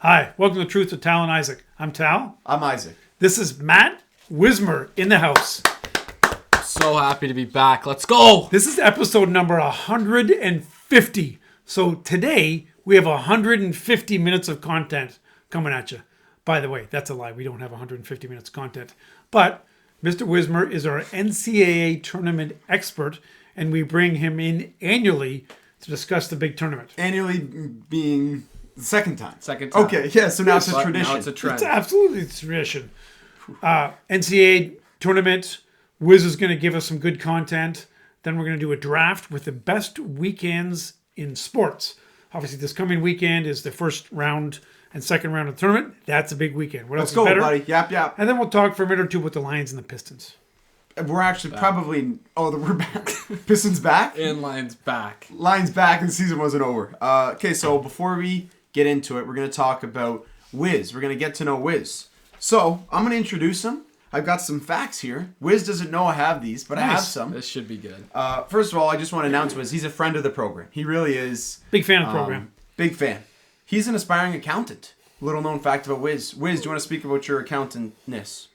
Hi, welcome to Truth with Tal and Isaac. I'm Tal. I'm Isaac. This is Matt Wismer in the house. So happy to be back. Let's go. This is episode number 150. So today we have 150 minutes of content coming at you. By the way, that's a lie. We don't have 150 minutes of content. But Mr. Wismer is our NCAA tournament expert, and we bring him in annually to discuss the big tournament. Annually being the second time. Second time. Okay, yeah, so now it's a But tradition. Now it's a trend. It's absolutely a tradition. NCAA tournament. Wiz is going to give us some good content. Then we're going to do a draft with the best weekends in sports. Obviously, this coming weekend is the first round and second round of the tournament. That's a big weekend. What else Let's go, is better? buddy. Yap. And then we'll talk for a minute or two about the Lions and the Pistons. We're actually probably... Oh, we're back. Pistons back? And Lions back. Lions back and the season wasn't over. Okay, so before we get into it, we're going to talk about Wiz. We're going to get to know Wiz. So, I'm going to introduce him. I've got some facts here. Wiz doesn't know I have these, but I have some. This should be good. First of all, I just want to announce Wiz. He's a friend of the program. He really is. Big fan of the program. Big fan. He's an aspiring accountant. Little known fact about Wiz. Wiz, do you want to speak about your accountantness?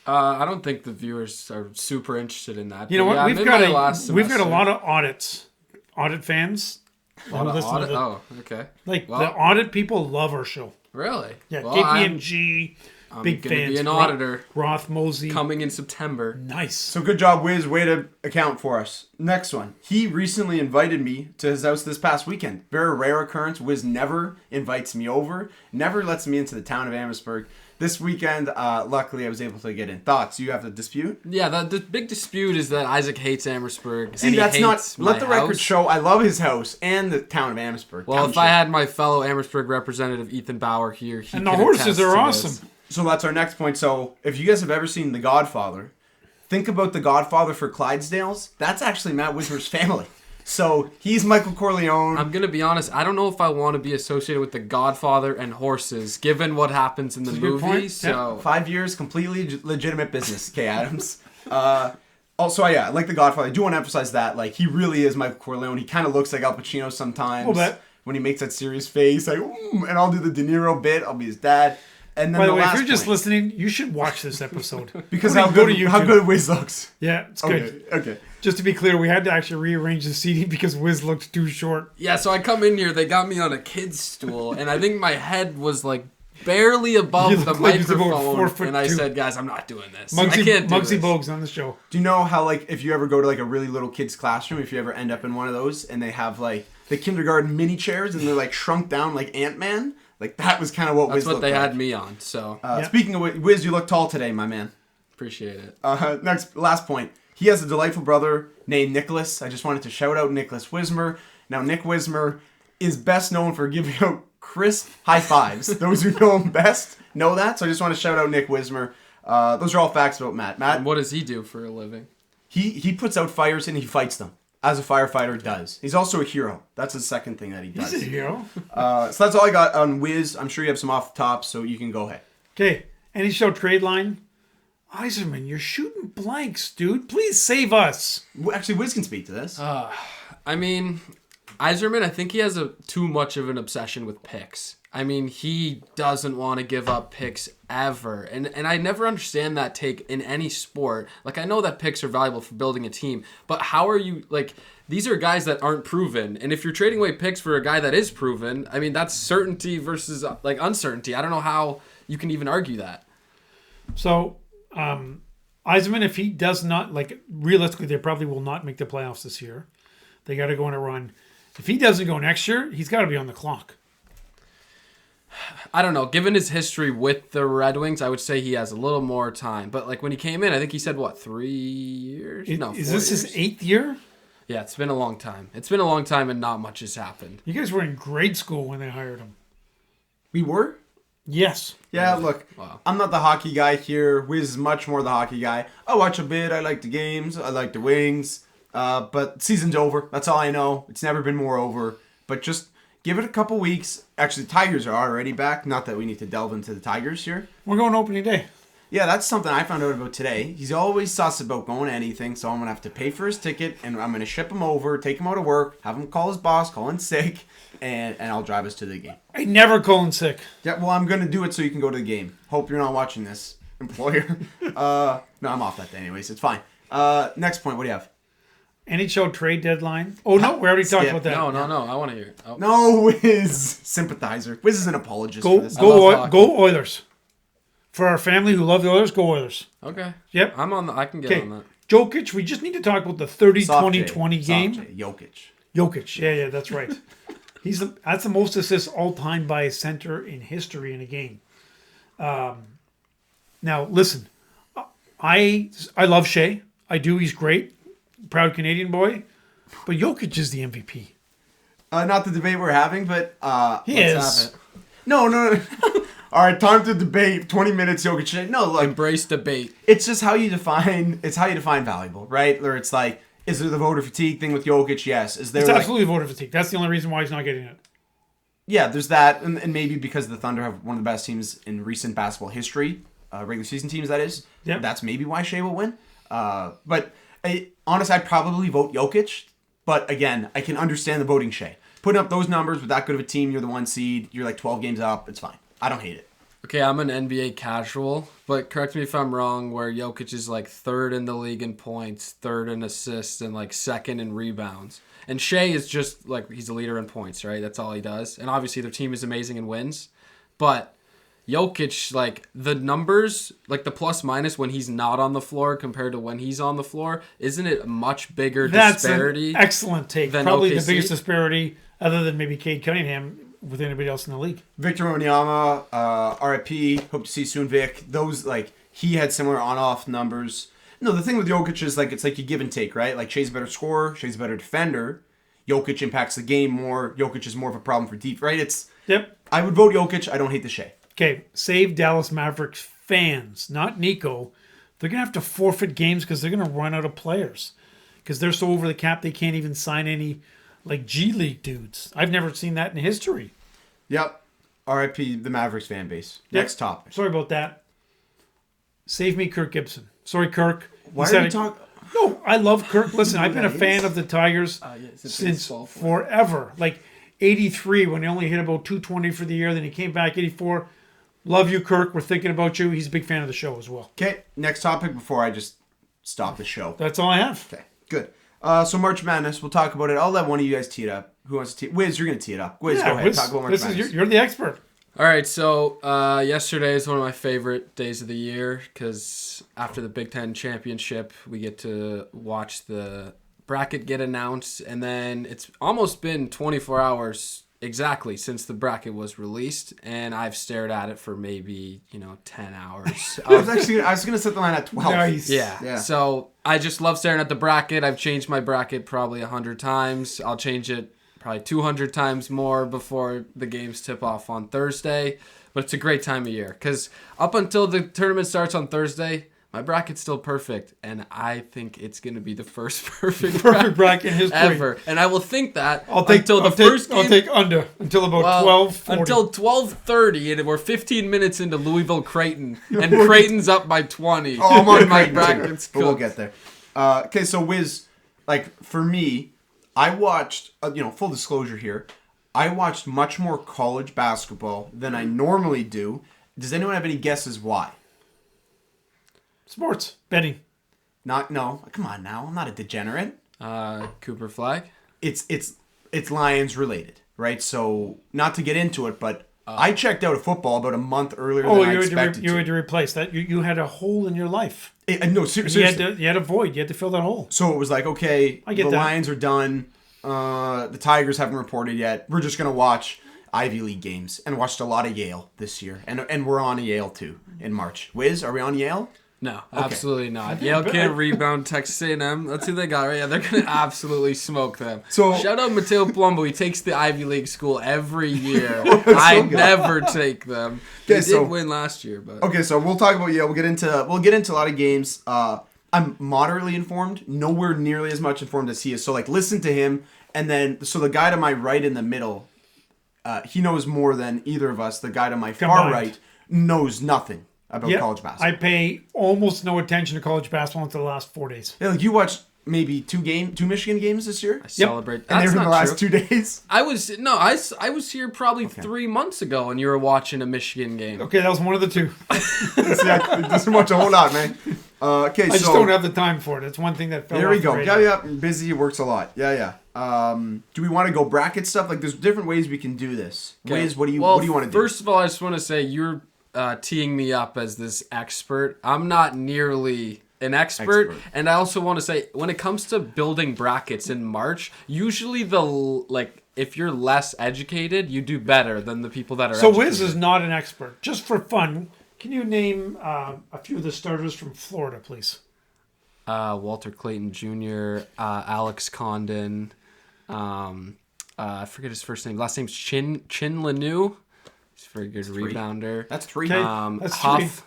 I don't think the viewers are super interested in that. You know what? Yeah, we've maybe got my last a semester. lot of audit fans. A lot of Listen to audit? the- Oh, okay. Like Well, the audit people love our show. really? Yeah, Well, KPMG, I'm big gonna fans. be an auditor Roth Mosey. coming in September. Nice. So good job, Wiz. Way to account for us. Next one. He recently invited me to his house this past weekend. Very rare occurrence. Wiz never invites me over. Never lets me into the town of Amherstburg. This weekend, luckily, I was able to get in. Thoughts? You have a dispute? Yeah, the big dispute is that Isaac hates Amherstburg. See, and he that's hates not... Let my the record house. show I love his house and the town of Amherstburg. Well, if I had my fellow Amherstburg representative, Ethan Bauer, here, he And the could horses attest are to awesome. this. So that's our next point. So if you guys have ever seen The Godfather, think about The Godfather for Clydesdales. That's actually Matt Wismer's family. So he's Michael Corleone. I'm going to be honest, I don't know if I want to be associated with The Godfather and horses, given what happens in the a good movie. point. So 5 years, completely legitimate business, Kay Adams. Also, yeah, like The Godfather, I do want to emphasize that. Like, he really is Michael Corleone. He kind of looks like Al Pacino sometimes. A little bit. When he makes that serious face, like, and I'll do the De Niro bit. I'll be his dad. And then By the way, if last you're just point, listening, you should watch this episode. because Go how to good YouTube. Wiz looks. Yeah, it's good. Okay. Just to be clear, we had to actually rearrange the seating because Wiz looked too short. yeah, so I come in here, they got me on a kid's stool, and I think my head was like barely You above the look like you're about microphone. 4'2". And I said, guys, I'm not doing this. I Muggsy, can't do Muggsy this. Bogues on the show. Do you know how, like, if you ever go to, like, a really little kid's classroom, if you ever end up in one of those, and they have, like, the kindergarten mini chairs, and they're, like, shrunk down like Ant-Man? Like, that was kind of what That's Wiz what looked they like. had me on, so Yeah. Speaking of Wiz, you look tall today, my man. appreciate it. Last point. He has a delightful brother named Nicholas. I just wanted to shout out Nicholas Wismer. Now, Nick Wismer is best known for giving out crisp high fives. Those who know him best know that, so I just want to shout out Nick Wismer. Those are all facts about Matt. Matt, And what does he do for a living? he puts out fires and he fights them, as a firefighter does. He's also a hero. That's the second thing that he does. He's a hero. So that's all I got on Wiz. I'm sure you have some off the top, so you can go ahead. Okay, any show trade line. Eiserman, you're shooting blanks, dude. Please save us. Actually, Wiz can speak to this. I mean, Iserman, I think he has too much of an obsession with picks. I mean, he doesn't want to give up picks ever. And I never understand that take in any sport. Like, I know that picks are valuable for building a team, but how are you, like, these are guys that aren't proven. And if you're trading away picks for a guy that is proven, I mean, that's certainty versus, like, uncertainty. I don't know how you can even argue that. So, Eiserman, if he does not, like, realistically, they probably will not make the playoffs this year. They got to go on a run. If he doesn't go next year, he's got to be on the clock. I don't know. Given his history with the Red Wings, I would say he has a little more time. But, like, when he came in, I think he said, what, 3 years? Is 4 this years? his 8th year? Yeah, it's been a long time. It's been a long time and not much has happened. You guys were in grade school when they hired him. We were? Yes. Yeah, look, Wow. I'm not the hockey guy here. Wiz is much more the hockey guy. I watch a bit. I like the games. I like the Wings. But season's over. That's all I know. It's never been more over. But just give it a couple weeks. Actually, the Tigers are already back. Not that we need to delve into the Tigers here. We're going opening day. Yeah, that's something I found out about today. He's always sus about going to anything, so I'm going to have to pay for his ticket, and I'm going to ship him over, take him out of work, have him call his boss, call in sick, and I'll drive us to the game. I never call in sick. Yeah, well, I'm going to do it so you can go to the game. Hope you're not watching this, employer. No, I'm off that day anyways. It's fine. Next point, what do you have? NHL trade deadline. Oh, no, we already talked about that. No. I want to hear it. Oh. No, Wiz. Sympathizer. Wiz is an apologist for this. Go Oilers. For our family who love the Oilers, go Oilers. Okay. Yep. I can get on that. Jokic, we just need to talk about the 30-20-20 game. Jokic. Yeah, that's right. That's the most assists all time by a center in history in a game. Now, listen, I love Shea. I do. He's great. Proud Canadian boy. But Jokic is the MVP. Not the debate we're having, but He let's is. have it. No. All right, time to debate. 20 minutes, Jokic. No, look, Embrace debate. it's just how you define. It's how you define valuable, right? Or it's like, is there the voter fatigue thing with Jokic? Yes. Is there? It's like, absolutely voter fatigue. That's the only reason why he's not getting it. Yeah, there's that, and maybe because the Thunder have one of the best teams in recent basketball history, regular season teams. That is. Yeah. That's maybe why Shea will win. But honestly, I'd probably vote Jokic. But again, I can understand the voting Shea. Putting up those numbers with that good of a team, you're the 1 seed. You're like 12 games up. It's fine. I don't hate it. Okay, I'm an NBA casual, but correct me if I'm wrong, where Jokic is like 3rd in the league in points, 3rd in assists, and like 2nd in rebounds. And Shea is just like, he's a leader in points, right? That's all he does. And obviously their team is amazing and wins. But Jokic, like the numbers, like the plus minus when he's not on the floor compared to when he's on the floor, isn't it a much bigger disparity? That's an excellent take. than Probably OKC? the biggest disparity, other than maybe Cade Cunningham, with anybody else in the league. Victor Wembanyama, RIP, hope to see you soon, Vic. Those, like, he had similar on-off numbers. No, the thing with Jokic is, like, it's like you give and take, right? Like, Shea's a better scorer, Shea's a better defender. Jokic impacts the game more. Jokic is more of a problem for deep, right? Yep. I would vote Jokic. I don't hate the Shea. Okay, save Dallas Mavericks fans, not Nico. They're going to have to forfeit games because they're going to run out of players. Because they're so over the cap, they can't even sign any, like, G League dudes. I've never seen that in history. Yep. RIP the Mavericks fan base. Yep. Next topic. Sorry about that. Save me, Kirk Gibson. Sorry, Kirk. Why are you talking? No, I love Kirk. Listen, I've been a fan of the Tigers since forever. Like 83 when he only hit about 220 for the year. Then he came back 84. Love you, Kirk. We're thinking about you. He's a big fan of the show as well. Okay, next topic before I just stop the show. That's all I have. Okay, good. So March Madness, we'll talk about it. I'll let one of you guys tee it up. Who wants to tee it? Wiz, you're going to tee it up. Wiz, go ahead. Wiz, Talk about March Madness. You're the expert. All right, so yesterday is one of my favorite days of the year because after the Big Ten championship, we get to watch the bracket get announced, and then it's almost been 24 hours exactly since the bracket was released, and I've stared at it for maybe 10 hours. I was going to set the line at 12. Nice. Yeah. So I just love staring at the bracket. I've changed my bracket probably 100 times. I'll change it probably 200 times more before the games tip off on Thursday. But it's a great time of year because up until the tournament starts on Thursday, my bracket's still perfect. And I think it's going to be the first perfect bracket in history ever. And I will think that I'll take until under until about 12:40. Until 12:30, and we're 15 minutes into Louisville Creighton, and Creighton's up by 20. Oh, I'm on my Creighton bracket's too, but we'll cooked. get there. Okay, so Wiz, like for me, I watched, full disclosure here, I watched much more college basketball than I normally do. Does anyone have any guesses why? Sports betting. No, come on now, I'm not a degenerate. Cooper Flag. It's Lions related, right? So not to get into it, but I checked out of football about a month earlier than I expected you had to replace that. You had a hole in your life. No, seriously. You had a void. You had to fill that hole. So it was like, okay, I get the that. Lions are done. The Tigers haven't reported yet. We're just going to watch Ivy League games. And watched a lot of Yale this year. And we're on Yale, too, in March. Wiz, are we on Yale? No, absolutely not. Yale can't rebound Texas A&M. That's who they got, right? Yeah, they're going to absolutely smoke them. So shout out Mateo Palumbo. He takes the Ivy League school every year. I never take them. They did win last year, but okay. So we'll talk about Yale. We'll get into a lot of games. I'm moderately informed, nowhere nearly as much informed as he is. So like, listen to him, and then so the guy to my right in the middle, he knows more than either of us. The guy to my far right knows nothing about Yeah, college basketball. I pay almost no attention to college basketball until the last 4 days. Yeah, like you watched maybe two Michigan games this year, I celebrate. and they That's were in the not last true. 2 days. I was here probably 3 months ago, and you were watching a Michigan game. Okay, that was one of the two. See, I doesn't watch a whole lot, man. Okay, I just don't have the time for it. It's one thing that fell There off we the go. radar. Yeah, busy, works a lot. Yeah. Do we want to go bracket stuff? Like, there's different ways we can do this. Okay. Ways. What do you Well, want to do? First of all, I just want to say you're teeing me up as this expert. I'm not nearly an expert. And I also want to say, when it comes to building brackets in March, usually if you're less educated, you do better than the people that are So educated. Wiz is not an expert. Just for fun, can you name a few of the starters from Florida, please? Walter Clayton Jr., Alex Condon, I forget his first name. Last name's Chin Lanu. He's a very good rebounder. That's three. Okay. That's Huff.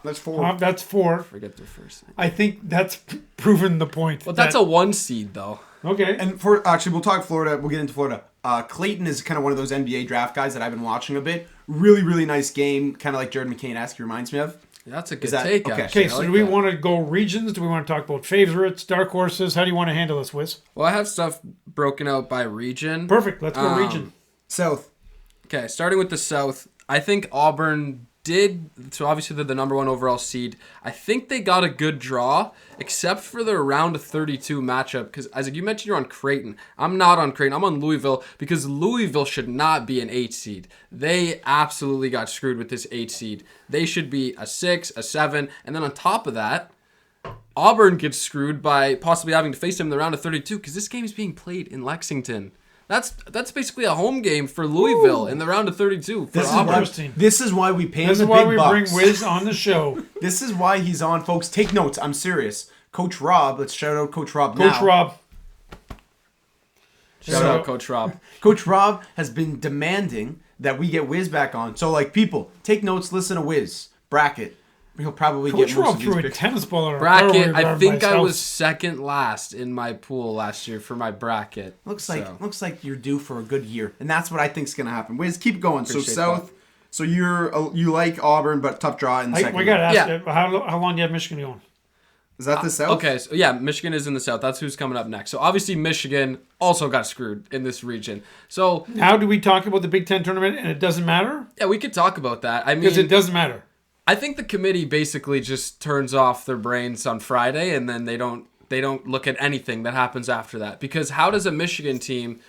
That's four. That's 4. Forget their first name. I think that's proven the point. Well, that's a 1 seed though. Okay. And actually, we'll talk Florida. We'll get into Florida. Clayton is kind of one of those NBA draft guys that I've been watching a bit. Really, really nice game. Kind of like Jared McCain-esque. He reminds me of. That's a good that- take. okay. Actually. Okay, I so like do we that. want to go regions? Do we want to talk about favorites, dark horses? How do you want to handle this, Wiz? Well, I have stuff broken out by region. Perfect. Let's go region. South. Okay, starting with the South, I think Auburn did, so obviously they're the number 1 overall seed. I think they got a good draw, except for their round of 32 matchup, because Isaac, you mentioned you're on Creighton. I'm not on Creighton. I'm on Louisville, because Louisville should not be an 8 seed. They absolutely got screwed with this 8 seed. They should be a 6, a 7, and then on top of that, Auburn gets screwed by possibly having to face them in the round of 32, because this game is being played in Lexington. That's basically a home game for Louisville in the round of 32 for Auburn. interesting. This is why we pay him This the is why big we bucks. bring Wiz on the show. This is why he's on, folks. Take notes. I'm serious. Coach Rob. Let's shout out Coach Rob Coach now. Rob. Shout out Coach Rob. Coach Rob has been demanding that we get Wiz back on. So, like, people, take notes. Listen to Wiz. Bracket. He'll probably Coach get most Rob of threw these a picks. tennis ball at our Bracket, fairway I guard think by I his was house. second last in my pool last year for my bracket. Looks So, like you're due for a good year, and that's what I think's gonna happen. Wiz, keep going. So Appreciate South. So you like Auburn, but tough draw in the second. We got to ask Yeah. you, how long do you have Michigan going? Is that the South? Okay, so yeah, Michigan is in the South. That's who's coming up next. So obviously Michigan also got screwed in this region. So Now do we talk about the Big Ten tournament and it doesn't matter? yeah, we could talk about that. I Because it mean, doesn't matter. I think the committee basically just turns off their brains on Friday, and then they don't look at anything that happens after that. Because how does a Michigan team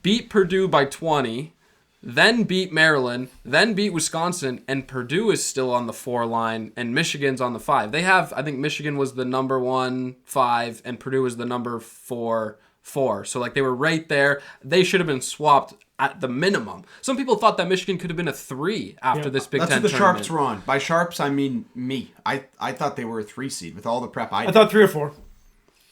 beat Purdue by 20, then beat Maryland, then beat Wisconsin, and Purdue is still on the 4 line, and Michigan's on the 5? They have, I think Michigan was the number 1 5, and Purdue was the number 4 4. So like they were right there. They should have been swapped at the minimum. Some people thought that Michigan could have been a 3 after this Big That's Ten what the tournament. Sharps were on. By Sharps, I mean me. I thought they were a 3 seed with all the prep I I did. thought 3 or 4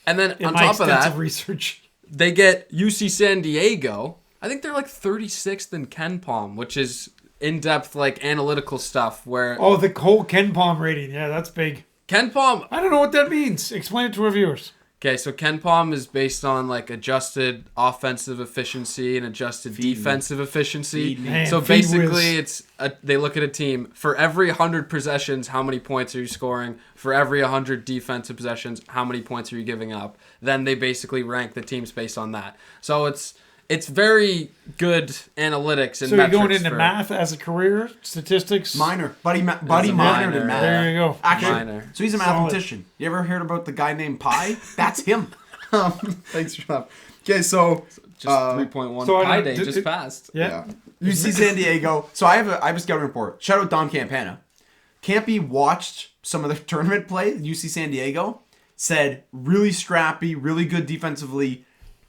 And then in on my top of extensive that, research. they get UC San Diego. I think they're like 36th in Ken Palm, which is in-depth like analytical stuff where Oh, the whole Ken Palm rating. Yeah, that's big. Ken Palm. I don't know what that means. Explain it to our viewers. Okay, so Ken Palm is based on like adjusted offensive efficiency and adjusted defensive efficiency. Feed me. Man, So feed basically, Wiz. they look at a team for every 100 possessions, how many points are you scoring? For every 100 defensive possessions, how many points are you giving up? Then they basically rank the teams based on that. So it's very good analytics and So you're metrics going into for math as a career, statistics. Minor. Buddy a minored minor. in math. There you go. Actually, Minor. so he's a Solid. mathematician. You ever heard about the guy named Pi? That's him. Thanks for that. Okay, so just 3.1 so I Pi don't- Day did- just passed. Yeah. UC San Diego. So I have a scouting report. Shout out Dom Campana. Campy watched some of the tournament play. UC San Diego said really scrappy, really good defensively.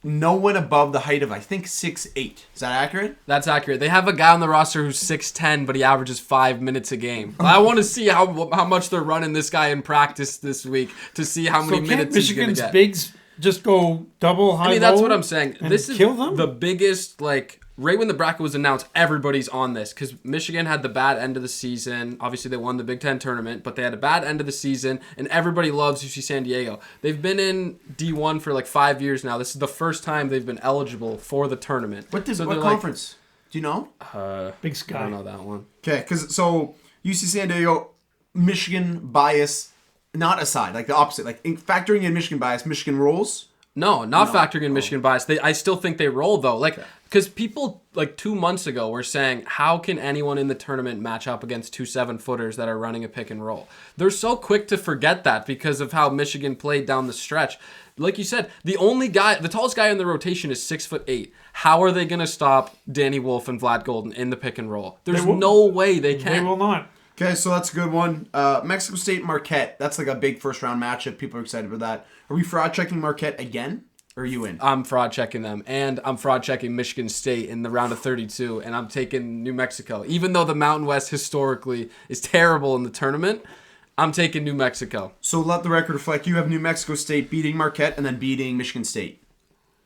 No one above the height of I think 6'8". Is that accurate? That's accurate. They have a guy on the roster who's 6'10", but he averages 5 minutes a game. I want to see how much they're running this guy in practice this week to see how So many can't minutes he's going to Michigan's get. bigs just go double high? I mean, that's low what I'm saying. and This is kill them? the biggest, like, right when the bracket was announced, everybody's on this because Michigan had the bad end of the season. Obviously, they won the Big Ten tournament, but they had a bad end of the season, and everybody loves UC San Diego. They've been in D1 for like 5 years now. This is the first time they've been eligible for the tournament. What So what they're conference? Do you know? Like, Big I Sky. don't know that one. Okay, because so UC San Diego, Michigan bias not aside, like the opposite, like factoring in Michigan bias, Michigan rolls? No, not factoring in Michigan bias. I still think they roll, though. Like, because people, like, 2 months ago were saying, how can anyone in the tournament match up against 2 7-footers that are running a pick and roll? They're so quick to forget that because of how Michigan played down the stretch. Like you said, the tallest guy in the rotation is 6'8". How are they going to stop Danny Wolf and Vlad Golden in the pick and roll? There's no way they can. They will not. Okay, so that's a good one. Mexico State Marquette. That's like a big first round matchup. People are excited about that. Are we fraud checking Marquette again? Or are you in? I'm fraud checking them, and I'm fraud checking Michigan State in the round of 32, and I'm taking New Mexico. Even though the Mountain West historically is terrible in the tournament, I'm taking New Mexico. So let the record reflect. You have New Mexico State beating Marquette and then beating Michigan State.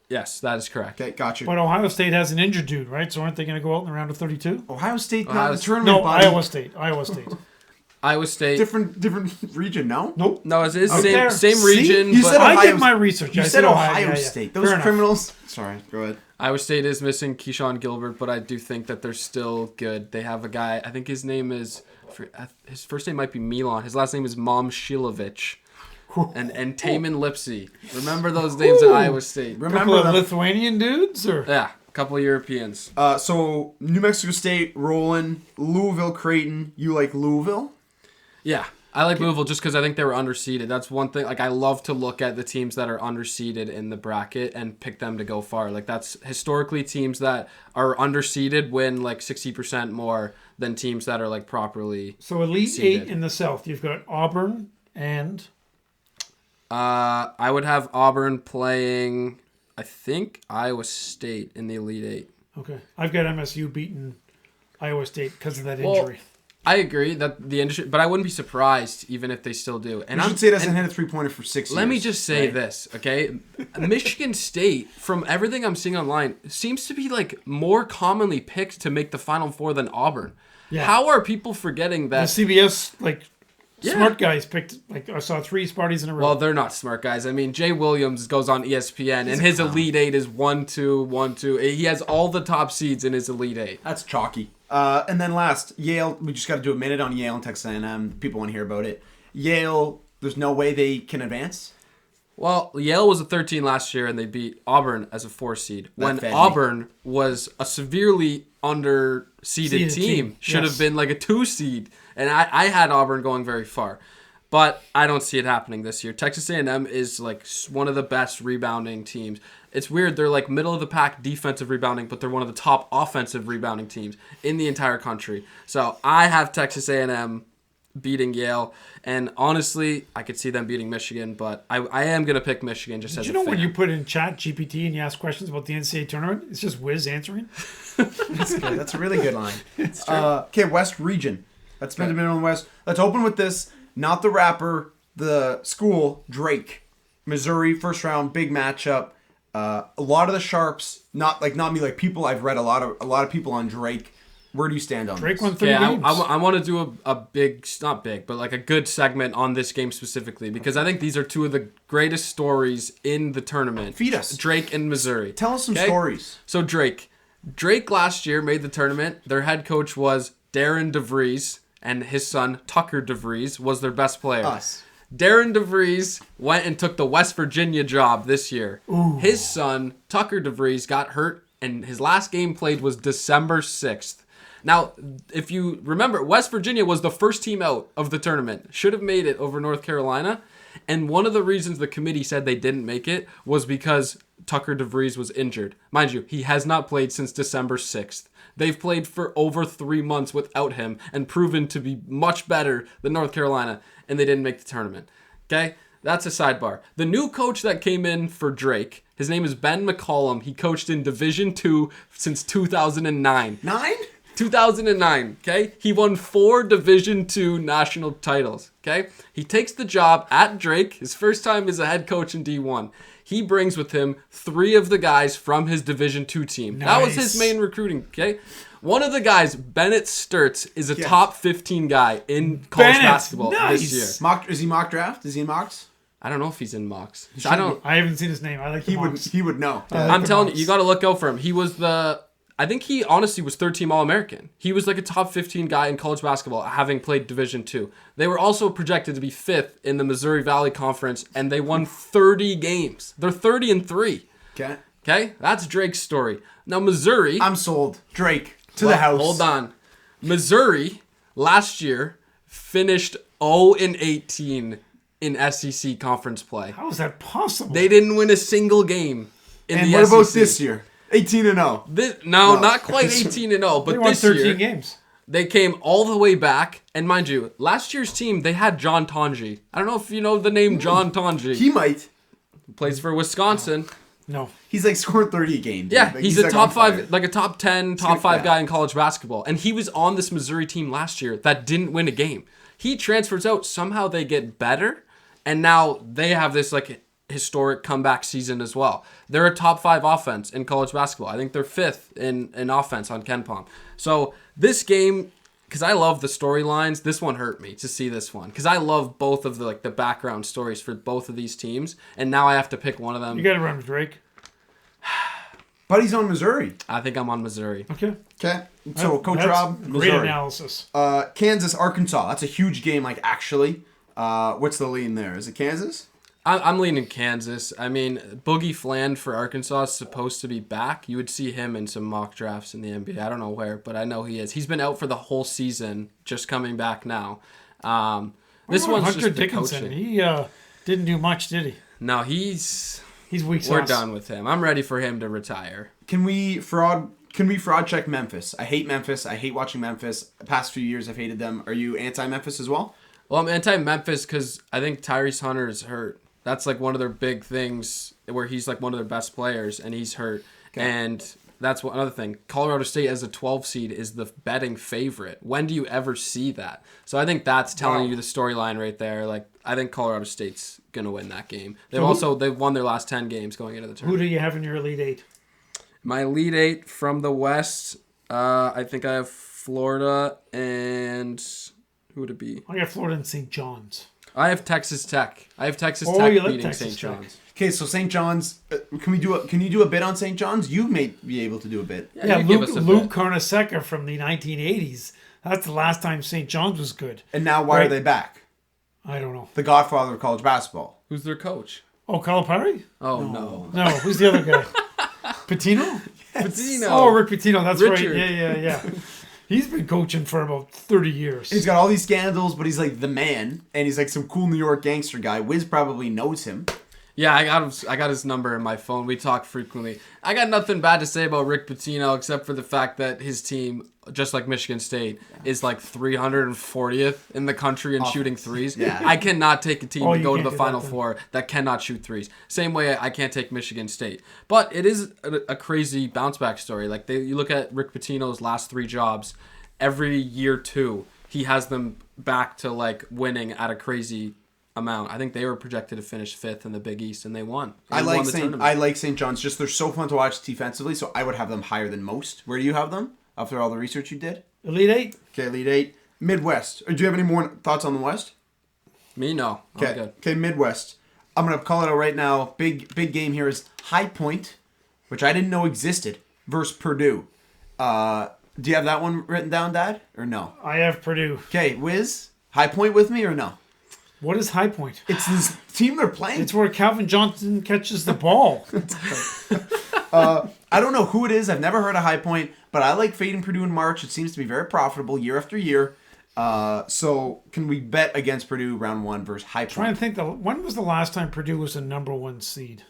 Yes, that is correct. Okay, gotcha. But Ohio State has an injured dude, right? So aren't they going to go out in the round of 32? Ohio State not in the tournament. No, buddy. Iowa State. Iowa State. Different region, no? Nope. No, it is Okay. same region. You but said I Ohio- did my research. You I said Ohio yeah. State. Those Fair enough. criminals. Sorry, go ahead. Iowa State is missing Keyshawn Gilbert, but I do think that they're still good. They have a guy, I think his name is, his first name might be Milan. His last name is Momshilovich. And Taman Lipsy. Remember those names at Iowa State. Couple Remember of them. Lithuanian dudes? Or? Yeah, a couple of Europeans. So New Mexico State rolling, Louisville, Creighton. You like Louisville? Yeah, I like Louisville just because I think they were underseeded. That's one thing. Like, I love to look at the teams that are underseeded in the bracket and pick them to go far. Like, that's historically teams that are underseeded win like 60% more than teams that are like properly. So Elite seeded. 8 in the South. You've got Auburn and... I would have Auburn playing, I think, Iowa State in the Elite Eight. Okay. I've got MSU beating Iowa State because of that injury. I agree that the industry, but I wouldn't be surprised even if they still do. And You should say it hasn't hit a 3-pointer for 6 years. let me just say right? this, okay? Michigan State, from everything I'm seeing online, seems to be like more commonly picked to make the Final Four than Auburn. Yeah. How are people forgetting The that? CBS, Yeah. smart guys picked, I saw 3 Sparties in a row. Well, they're not smart guys. I mean, Jay Williams goes on ESPN, and his Elite Eight is 1-2, 1-2. He has all the top seeds in his Elite Eight. That's chalky. And then last, Yale. We just got to do a minute on Yale and Texas A&M. People want to hear about it. Yale, there's no way they can advance. Well, Yale was a 13 last year, and they beat Auburn as a 4 seed. When fed me. Auburn was a severely underseeded Seeded team, should yes. have been like a 2 seed. And I had Auburn going very far. But I don't see it happening this year. Texas A&M is like one of the best rebounding teams. It's weird. They're like middle of the pack defensive rebounding, but they're one of the top offensive rebounding teams in the entire country. So I have Texas A&M beating Yale. And honestly, I could see them beating Michigan, but I am going to pick Michigan just as Did a you know fan. when you put in Chat GPT and you ask questions about the NCAA tournament, it's just Wiz answering? That's good. That's a really good line. Okay, West Region. Let's spend a minute on the West. Let's open with this. Not the rapper, the school, Drake. Missouri, first round, big matchup. A lot of the sharps, not me, like people I've read a lot of people on Drake. Where do you stand on Drake this? won 3 Yeah, games. I want to do a big, not big, but like a good segment on this game specifically because I think these are 2 of the greatest stories in the tournament. Feed us. Drake and Missouri. Tell us some Okay? stories. So Drake last year made the tournament. Their head coach was Darren DeVries, and his son Tucker DeVries was their best player. Us. Darren DeVries went and took the West Virginia job this year. His son, Tucker DeVries, got hurt, and his last game played was December 6th. Now, if you remember, West Virginia was the first team out of the tournament. Should have made it over North Carolina. And one of the reasons the committee said they didn't make it was because Tucker DeVries was injured. Mind you, he has not played since December 6th. They've played for over 3 months without him and proven to be much better than North Carolina, and they didn't make the tournament. Okay? That's a sidebar. The new coach that came in for Drake, his name is Ben McCollum. He coached in Division II since 2009. 9? 2009, okay? He won 4 Division II national titles, okay? He takes the job at Drake, his first time as a head coach in D1. He brings with him 3 of the guys from his Division II team. That was his Nice. main recruiting, okay? One of the guys, Bennett Sturtz, is a top 15 guy in college Bennett, basketball nice. this year. Is he mock draft? Is he in mocks? I don't know if he's in mocks. I haven't seen his name. I like the He would. Hawks. He would know. I'm telling you, you got to look out for him. He was the I think he honestly was third-team All-American. He was like a top 15 guy in college basketball, having played Division II. They were also projected to be 5th in the Missouri Valley Conference, and they won 30 games. They're 30-3. Okay? That's Drake's story. Now, Missouri... I'm sold. Drake, to the house. Hold on. Missouri, last year, finished 0-18 in SEC conference play. How is that possible? They didn't win a single game in the SEC. And what about this year? 18-0. No, not quite 18-0, but they won this 13 year games. they came all the way back. And mind you, last year's team, they had John Tonji. I don't know if you know the name John Tonji. He might. Plays for Wisconsin. No. He's like scoring 30 a game. Dude. Yeah, Like, he's a like top on fire. 5, like a top 10, top 5 guy in college basketball. And he was on this Missouri team last year that didn't win a game. He transfers out. Somehow they get better. And now they have this like historic comeback season as well. They're a top 5 offense in college basketball. I think they're 5th in offense on KenPom. So this game, because I love the storylines, this one hurt me to see this one. Because I love both of the the background stories for both of these teams. And now I have to pick one of them. You got to run with Drake. But he's on Missouri. I think I'm on Missouri. Okay. Okay. So, Coach That's Rob, great Missouri. analysis. Kansas, Arkansas. That's a huge game, like, actually. What's the lean there? Is it Kansas? I'm leaning Kansas. I mean, Boogie Fland for Arkansas is supposed to be back. You would see him in some mock drafts in the NBA. I don't know where, but I know he is. He's been out for the whole season, just coming back now. This one's Hunter just the Dickinson. coaching. He didn't do much, did he? No, he's weak sauce. we're done with him. I'm ready for him to retire. Can we fraud check Memphis? I hate Memphis. I hate watching Memphis. The past few years, I've hated them. Are you anti-Memphis as well? Well, I'm anti-Memphis because I think Tyrese Hunter is hurt. That's like one of their big things where he's like one of their best players and he's hurt. Okay. And that's another thing. Colorado State as a 12 seed is the betting favorite. When do you ever see that? So I think that's telling you the storyline right there. Like, I think Colorado State's going to win that game. They've won their last 10 games going into the tournament. Who do you have in your Elite Eight? My Elite Eight from the West, I think I have Florida and who would it be? I got Florida and St. John's. I have Texas Tech. I have Texas Oh, Tech you like beating Texas St. Tech. John's. Okay, so St. John's, can you do a bit on St. John's? You may be able to do a bit. Yeah, you give us a Luke bit. Carnesecca from the 1980s. That's the last time St. John's was good. And now why are they back? I don't know. The godfather of college basketball. Who's their coach? Oh, Calipari? Oh, no. No, who's the other guy? Patino? Patino. Oh, Rick Pitino. That's Richard. right. Yeah. He's been coaching for about 30 years. He's got all these scandals, but he's like the man, and he's like some cool New York gangster guy. Wiz probably knows him. Yeah, I got his number in my phone. We talk frequently. I got nothing bad to say about Rick Pitino except for the fact that his team, just like Michigan State, is like 340th in the country in shooting threes. Yeah. I cannot take a team to you go to can't the do Final that then. Four that cannot shoot threes. Same way I can't take Michigan State. But it is a crazy bounce back story. Like you look at Rick Pitino's last 3 jobs, every year 2, he has them back to like winning at a crazy amount. I think they were projected to finish 5th in the Big East, and they won. I like St. John's. Just they're so fun to watch defensively, so I would have them higher than most. Where do you have them after all the research you did? Elite Eight? Okay, Elite Eight. Midwest. Or do you have any more thoughts on the West? Me, no. I'm Okay. good. Okay, Midwest. I'm gonna call it out right now. Big game here is High Point, which I didn't know existed, versus Purdue. Do you have that one written down, Dad, or no? I have Purdue. Okay, Wiz, High Point with me or no? What is High Point? It's this team they're playing. It's where Calvin Johnson catches the ball. I don't know who it is. I've never heard of High Point, but I like fading Purdue in March. It seems to be very profitable year after year. So can we bet against Purdue round 1 versus High Point? Trying to think, when was the last time Purdue was the number 1 seed?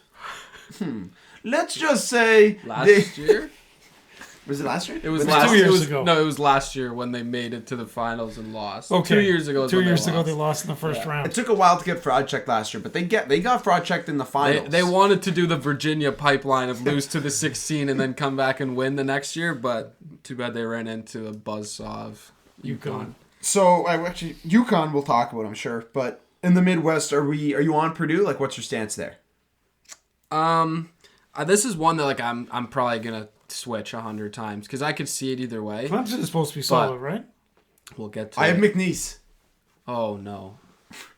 Let's just say Last year? Was it last year? It was 2 last years ago. No, it was last year when they made it to the finals and lost. Okay. 2 years ago. They lost in the first It round. took a while to get fraud checked last year, but they got fraud checked in the finals. They wanted to do the Virginia pipeline of lose to the 16 and then come back and win the next year, but too bad they ran into a buzzsaw of UConn. So actually, UConn we'll talk about, I'm sure. But in the Midwest, are you on Purdue? Like, what's your stance there? This is one that like I'm probably gonna switch 100 times because I could see it either way. Clemson is supposed to be solid, right? We'll get to I have it. McNeese. Oh no.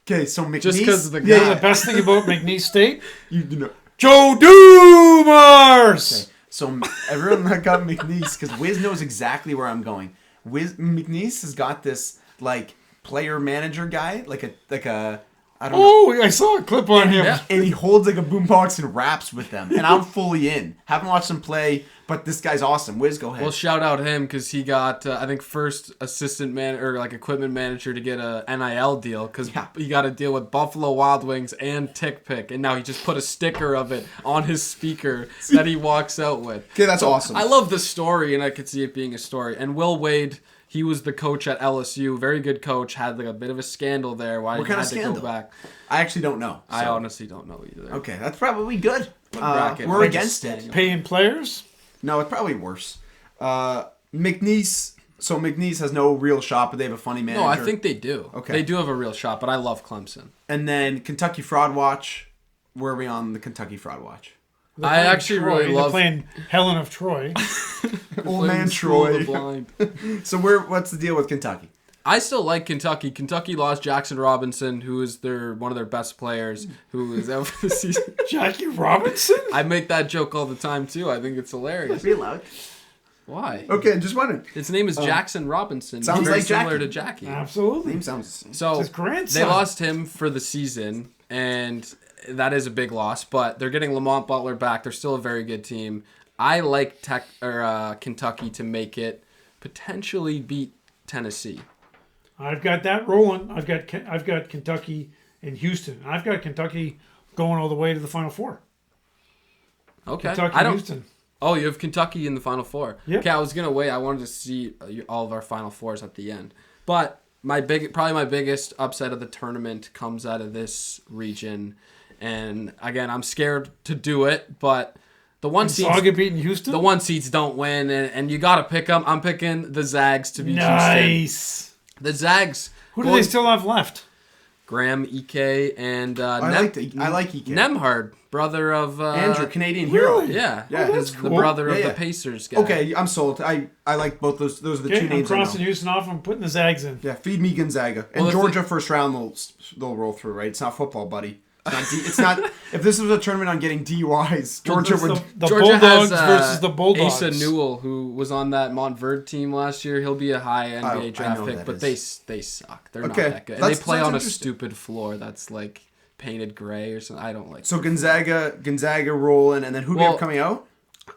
Okay, so McNeese. Just 'cause of the You know guy. the best thing about McNeese State? you know. Joe Dumars! So everyone that got McNeese, because Wiz knows exactly where I'm going. McNeese has got this like player manager guy, like a I don't know. Oh, I saw a clip on him. And he holds like a boombox and raps with them. And I'm fully in. Haven't watched him play, but this guy's awesome. Wiz, go ahead. Well, shout out him because he got, I think, first assistant man or like equipment manager to get a NIL deal because he got a deal with Buffalo Wild Wings and Tick Pick, and now he just put a sticker of it on his speaker that he walks out with. Okay, that's awesome. I love the story, and I could see it being a story. And Will Wade, he was the coach at LSU, very good coach. Had like a bit of a scandal there. Why what kind of scandal? To go back. I actually don't know. I honestly don't know either. Okay, that's probably good. Bracket. We're against it. Paying players? No, it's probably worse. McNeese. So McNeese has no real shot, but they have a funny manager. No, I think they do. Okay. They do have a real shot, but I love Clemson. And then Kentucky Fraud Watch. Where are we on the Kentucky Fraud Watch? I actually really They're love playing Helen of Troy. Old man School of Troy. the Blind. So what's the deal with Kentucky? I still like Kentucky. Kentucky lost Jackson Robinson, who is one of their best players, who is out for the season. Jackie Robinson? I make that joke all the time too. I think it's hilarious. Be allowed. Why? Okay, just wondering. His name is Jackson Robinson. Sounds very like similar Jackie. to Jackie. Absolutely. Name sounds the same. So It's his grandson. they lost him for the season, and that is a big loss. But they're getting Lamont Butler back. They're still a very good team. I like Kentucky to make it, potentially beat Tennessee. I've got that rolling. I've got Kentucky and Houston. I've got Kentucky going all the way to the Final Four. Okay. Kentucky, I don't. Houston. Oh, you have Kentucky in the Final Four. Yep. Okay, I was gonna wait. I wanted to see all of our Final Fours at the end. But probably my biggest upset of the tournament comes out of this region, and again, I'm scared to do it, but the one seeds, Saga beating Houston. the one seeds don't win, and you gotta pick them. I'm picking the Zags to beat Houston. Nice. The Zags. Who do they still have left? Graham, Ike, and I like Ike. Nemhard, brother of Andrew, Canadian hero. Really? Yeah, Yeah, he's that's the cool. brother of Yeah, the yeah. Pacers guy. Okay, I'm sold. I like both those. Those are the Okay, two I'm names I know. crossing Houston off. I'm putting the Zags in. Yeah, feed me Gonzaga. And Well, Georgia first round, they'll roll through, right? It's not football, buddy. It's not. If this was a tournament on getting DUIs, Georgia Well, would. the Georgia Bulldogs has, versus the Bulldogs. Asa Newell, who was on that Montverde team last year, he'll be a high NBA I draft know pick, that but is. they suck. They're Okay, not that good. And that's- they play that's on a interesting. stupid floor that's like painted gray or something. I don't like. So it. Gonzaga rolling, and then who do you have coming out?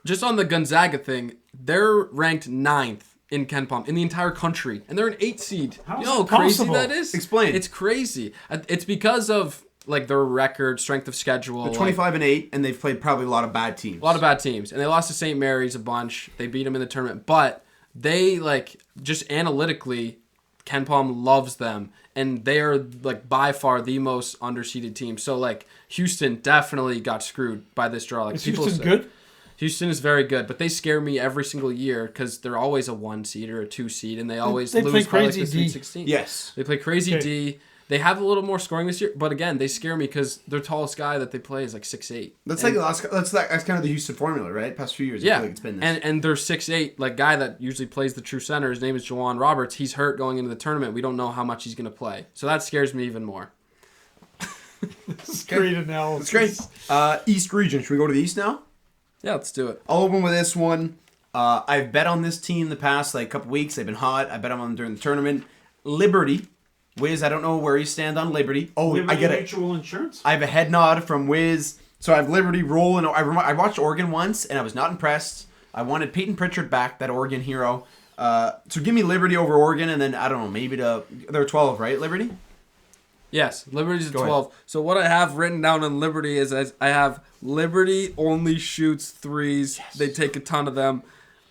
Just on the Gonzaga thing, they're ranked 9th in KenPom in the entire country, and they're an 8 seed. How You is know how it crazy possible? that is? Explain. It's crazy. It's because of like their record, strength of schedule. They're like, 25-8, and they've played probably a lot of bad teams. a lot of bad teams, and they lost to St. Mary's a bunch. They beat them in the tournament, but they like just analytically, KenPom loves them, and they are like by far the most underseeded team. So like Houston definitely got screwed by this draw. Like Is people Houston say. good? Houston is very good, but they scare me every single year because they're always a 1 seed or a 2 seed, and they always they lose play by like crazy the Sweet D. 16. Yes. They play crazy Okay. D. They have a little more scoring this year, but again, they scare me because their tallest guy that they play is like 6'8". That's And- that's kind of the Houston formula, right? Past few years, I yeah, feel like it's been this. and their 6'8", like guy that usually plays the true center. His name is Jawan Roberts. He's hurt going into the tournament. We don't know how much he's going to play, so that scares me even more. This is great analysis. That's great. East region. Should we go to the East now? Yeah, let's do it. I'll open with this one. I've bet on this team the past like couple weeks. They've been hot. I bet on them during the tournament. Liberty. Wiz, I don't know where you stand on Liberty. Oh, Liberty I get it. Mutual Insurance. I have a head nod from Wiz. So I have Liberty rolling. I watched Oregon once, and I was not impressed. I wanted Peyton Pritchard back, that Oregon hero. So give me Liberty over Oregon, and then, I don't know, maybe they're 12, right, Liberty? Yes, Liberty's at Go ahead. 12. So what I have written down on Liberty is I have Liberty only shoots threes. Yes. They take a ton of them.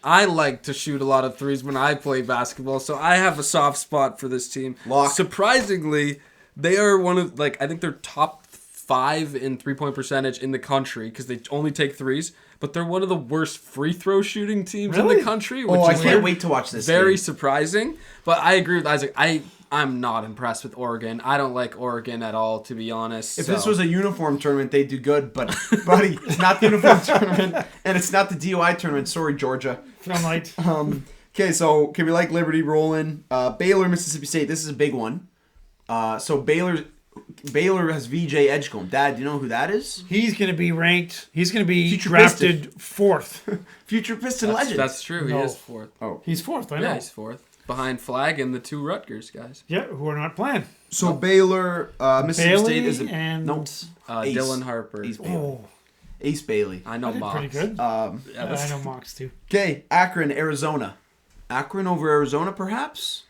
I like to shoot a lot of threes when I play basketball, so I have a soft spot for this team. Lock. Surprisingly, they are one of, like, I think they're top 5 in three-point percentage in the country because they only take threes, but they're one of the worst free throw shooting teams in Really? the country, which Oh, I is can't wait to watch this very game. surprising. But I agree with Isaac. I'm not impressed with Oregon. I don't like Oregon at all, to be honest. If this was a uniform tournament, they'd do good, but, buddy, it's not the uniform tournament, and it's not the DOI tournament. Sorry, Georgia. Film night. Okay, so can we like Liberty rolling? Baylor, Mississippi State. This is a big one. So Baylor, Baylor has VJ Edgecombe. Dad, do you know who that is? He's going to be ranked. He's going to be Future drafted fourth. Future Piston legend. That's true. No. He is fourth. Oh. He's fourth, I know. Yeah, he's fourth. Behind Flag and the 2 Rutgers guys. Yeah, who are not playing. So Baylor, Mississippi Bailey State is a and no. Ace. Dylan Harper. Ace Bailey. Oh, Ace Bailey. I I know did Mox. pretty good. Yeah, I know Mox too. Okay, Akron, Arizona. Akron over Arizona, perhaps?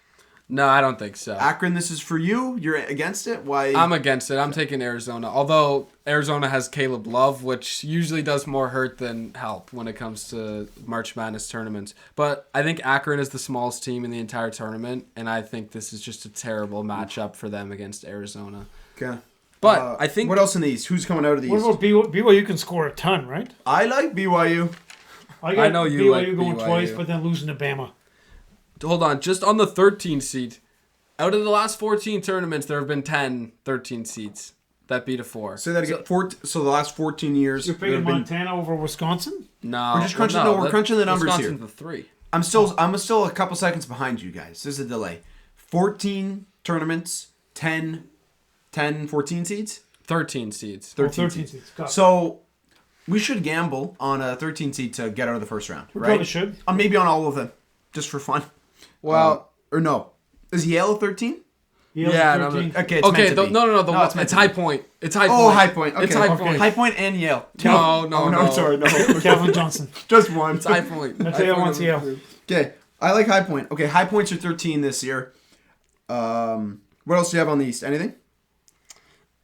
No, I don't think so. Akron, this is for you. You're against it. Why? I'm against it. I'm taking Arizona. Although Arizona has Caleb Love, which usually does more hurt than help when it comes to March Madness tournaments. But I think Akron is the smallest team in the entire tournament, and I think this is just a terrible matchup for them against Arizona. Okay. But I think What else in the East? Who's coming out of the What East? about BYU can score a ton, right? I like BYU. I got know you BYU like going BYU. twice, but then losing to Bama. hold on, just on the 13 seed. Out of the last 14 tournaments, there have been 10 13 seeds that beat a 4. Say that again. So the last 14 years. You're there picking have been- Montana over Wisconsin? No, We're just crunching- no, we're crunching the numbers Wisconsin's here. the 3. I'm still a couple seconds behind you guys. There's a delay. 14 tournaments, 10, 14 seeds? 13 seeds. 13 13 seeds. seeds. Got it. So we should gamble on a 13 seed to get out of the first round, We right? probably should. Maybe on all of them, just for fun. Well, Or no. Is Yale 13? Yale's yeah, at no, 13. Okay, it's okay, meant to be. no. it's meant It's to High be. Point. It's High Point. Oh, High Point. Okay. It's High Okay. Point. High Point and Yale. No, Oh, no, sorry, no. Calvin Johnson. Just one. It's High Point. That's Yale wants Yale. Okay, I like High Point. Okay, High Points are 13 this year. What else do you have on the East? Anything?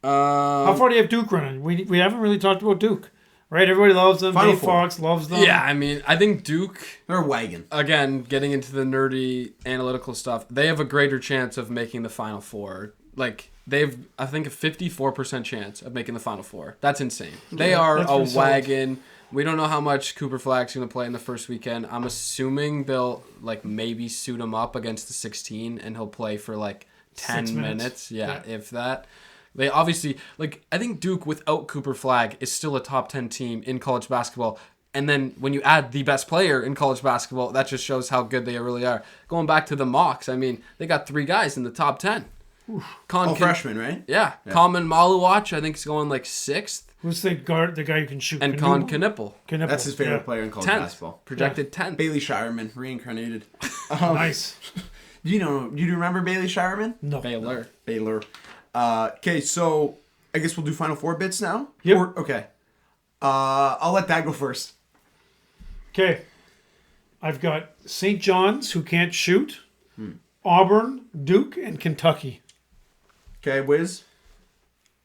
How far do you have Duke running? We haven't really talked about Duke, right? Everybody loves them. Final Dave Four. Fox loves them. Yeah, I mean, I think Duke, They're a wagon. again, getting into the nerdy analytical stuff, they have a greater chance of making the Final Four. Like, they have, I think, a 54% chance of making the Final Four. That's insane. They are that's a pretty solid. wagon. We don't know how much Cooper Flag's going to play in the first weekend. I'm assuming they'll, like, maybe suit him up against the 16, and he'll play for, like, 10 6 minutes. Yeah, Yeah. if that. They obviously, like, I think Duke without Cooper Flag is still a top 10 team in college basketball. And then when you add the best player in college basketball, that just shows how good they really are. Going back to the mocks, I mean, they got 3 guys in the top 10. All freshmen, right? Yeah. Common Maluwatch, I think, is going like 6th. Who's the guard? The guy who can shoot. And Canoe? Con Knipple, Knipple, That's his favorite yeah. player in college 10th. basketball. Projected 10th. Bailey Shireman, reincarnated. Nice. Do you remember Bailey Shireman? No. Baylor. Baylor. Okay, so I guess we'll do Final Four bits now? Yep. Okay. I'll let that go first. Okay. I've got St. John's, who can't shoot, Auburn, Duke, and Kentucky. Okay, Wiz?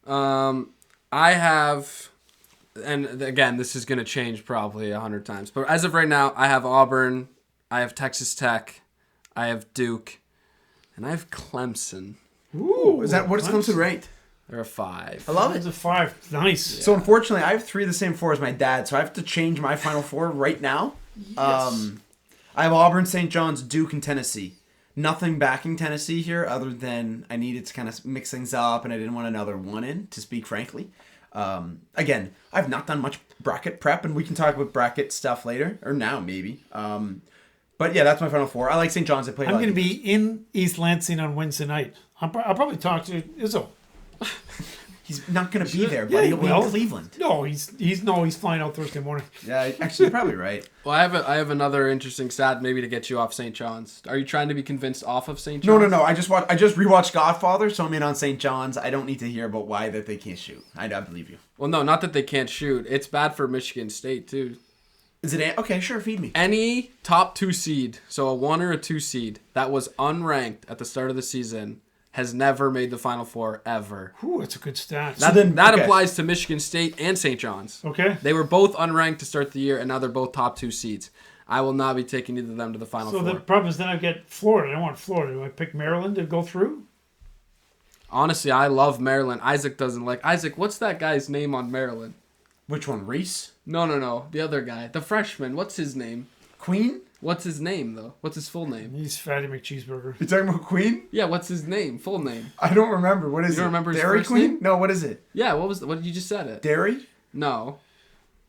I have, and again, this is going to change probably 100 times, but as of right now, I have Auburn, I have Texas Tech, I have Duke, and I have Clemson. Ooh, Is that what it's come to rate? They're a 5. I love That's it. a 5. Nice. So unfortunately, I have 3 of the same 4 as my dad, so I have to change my Final Four right now. I have Auburn, St. John's, Duke, and Tennessee. Nothing backing Tennessee here other than I needed to kind of mix things up and I didn't want another one in, to speak frankly. Again, I've not done much bracket prep, and we can talk about bracket stuff later, or now maybe. But yeah, that's my Final Four. I like St. John's. I played. I'm going to be in East Lansing on Wednesday night. I'll probably talk to Izzo. He's not going to be there, buddy. He'll be in Cleveland. No, he's flying out Thursday morning. Yeah, actually, you're probably right. Well, I have another interesting stat maybe to get you off St. John's. Are you trying to be convinced off of St. John's? No. I just rewatched Godfather, so I'm in on St. John's. I don't need to hear about why that they can't shoot. I believe you. Well, no, not that they can't shoot. It's bad for Michigan State, too. Is it okay? Sure, feed me. Any top 2 seed, so a 1 or a 2 seed, that was unranked at the start of the season has never made the Final Four ever. Ooh, that's a good stat. That okay. applies to Michigan State and St. John's. Okay. They were both unranked to start the year, and now they're both top 2 seeds. I will not be taking either of them to the Final So Four. the problem is then I get Florida. I want Florida. Do I pick Maryland to go through? Honestly, I love Maryland. Isaac doesn't like. Isaac, what's that guy's name on Maryland? Which one, Reese? No. The other guy. The freshman. What's his name? Queen? What's his name, though? What's his full name? He's Fatty McCheeseburger. You talking about Queen? Yeah, what's his name? Full name. I don't remember. What is it? You don't remember his Dairy first Queen? name? No, what is it? Yeah, what did you just said it? Dairy? No.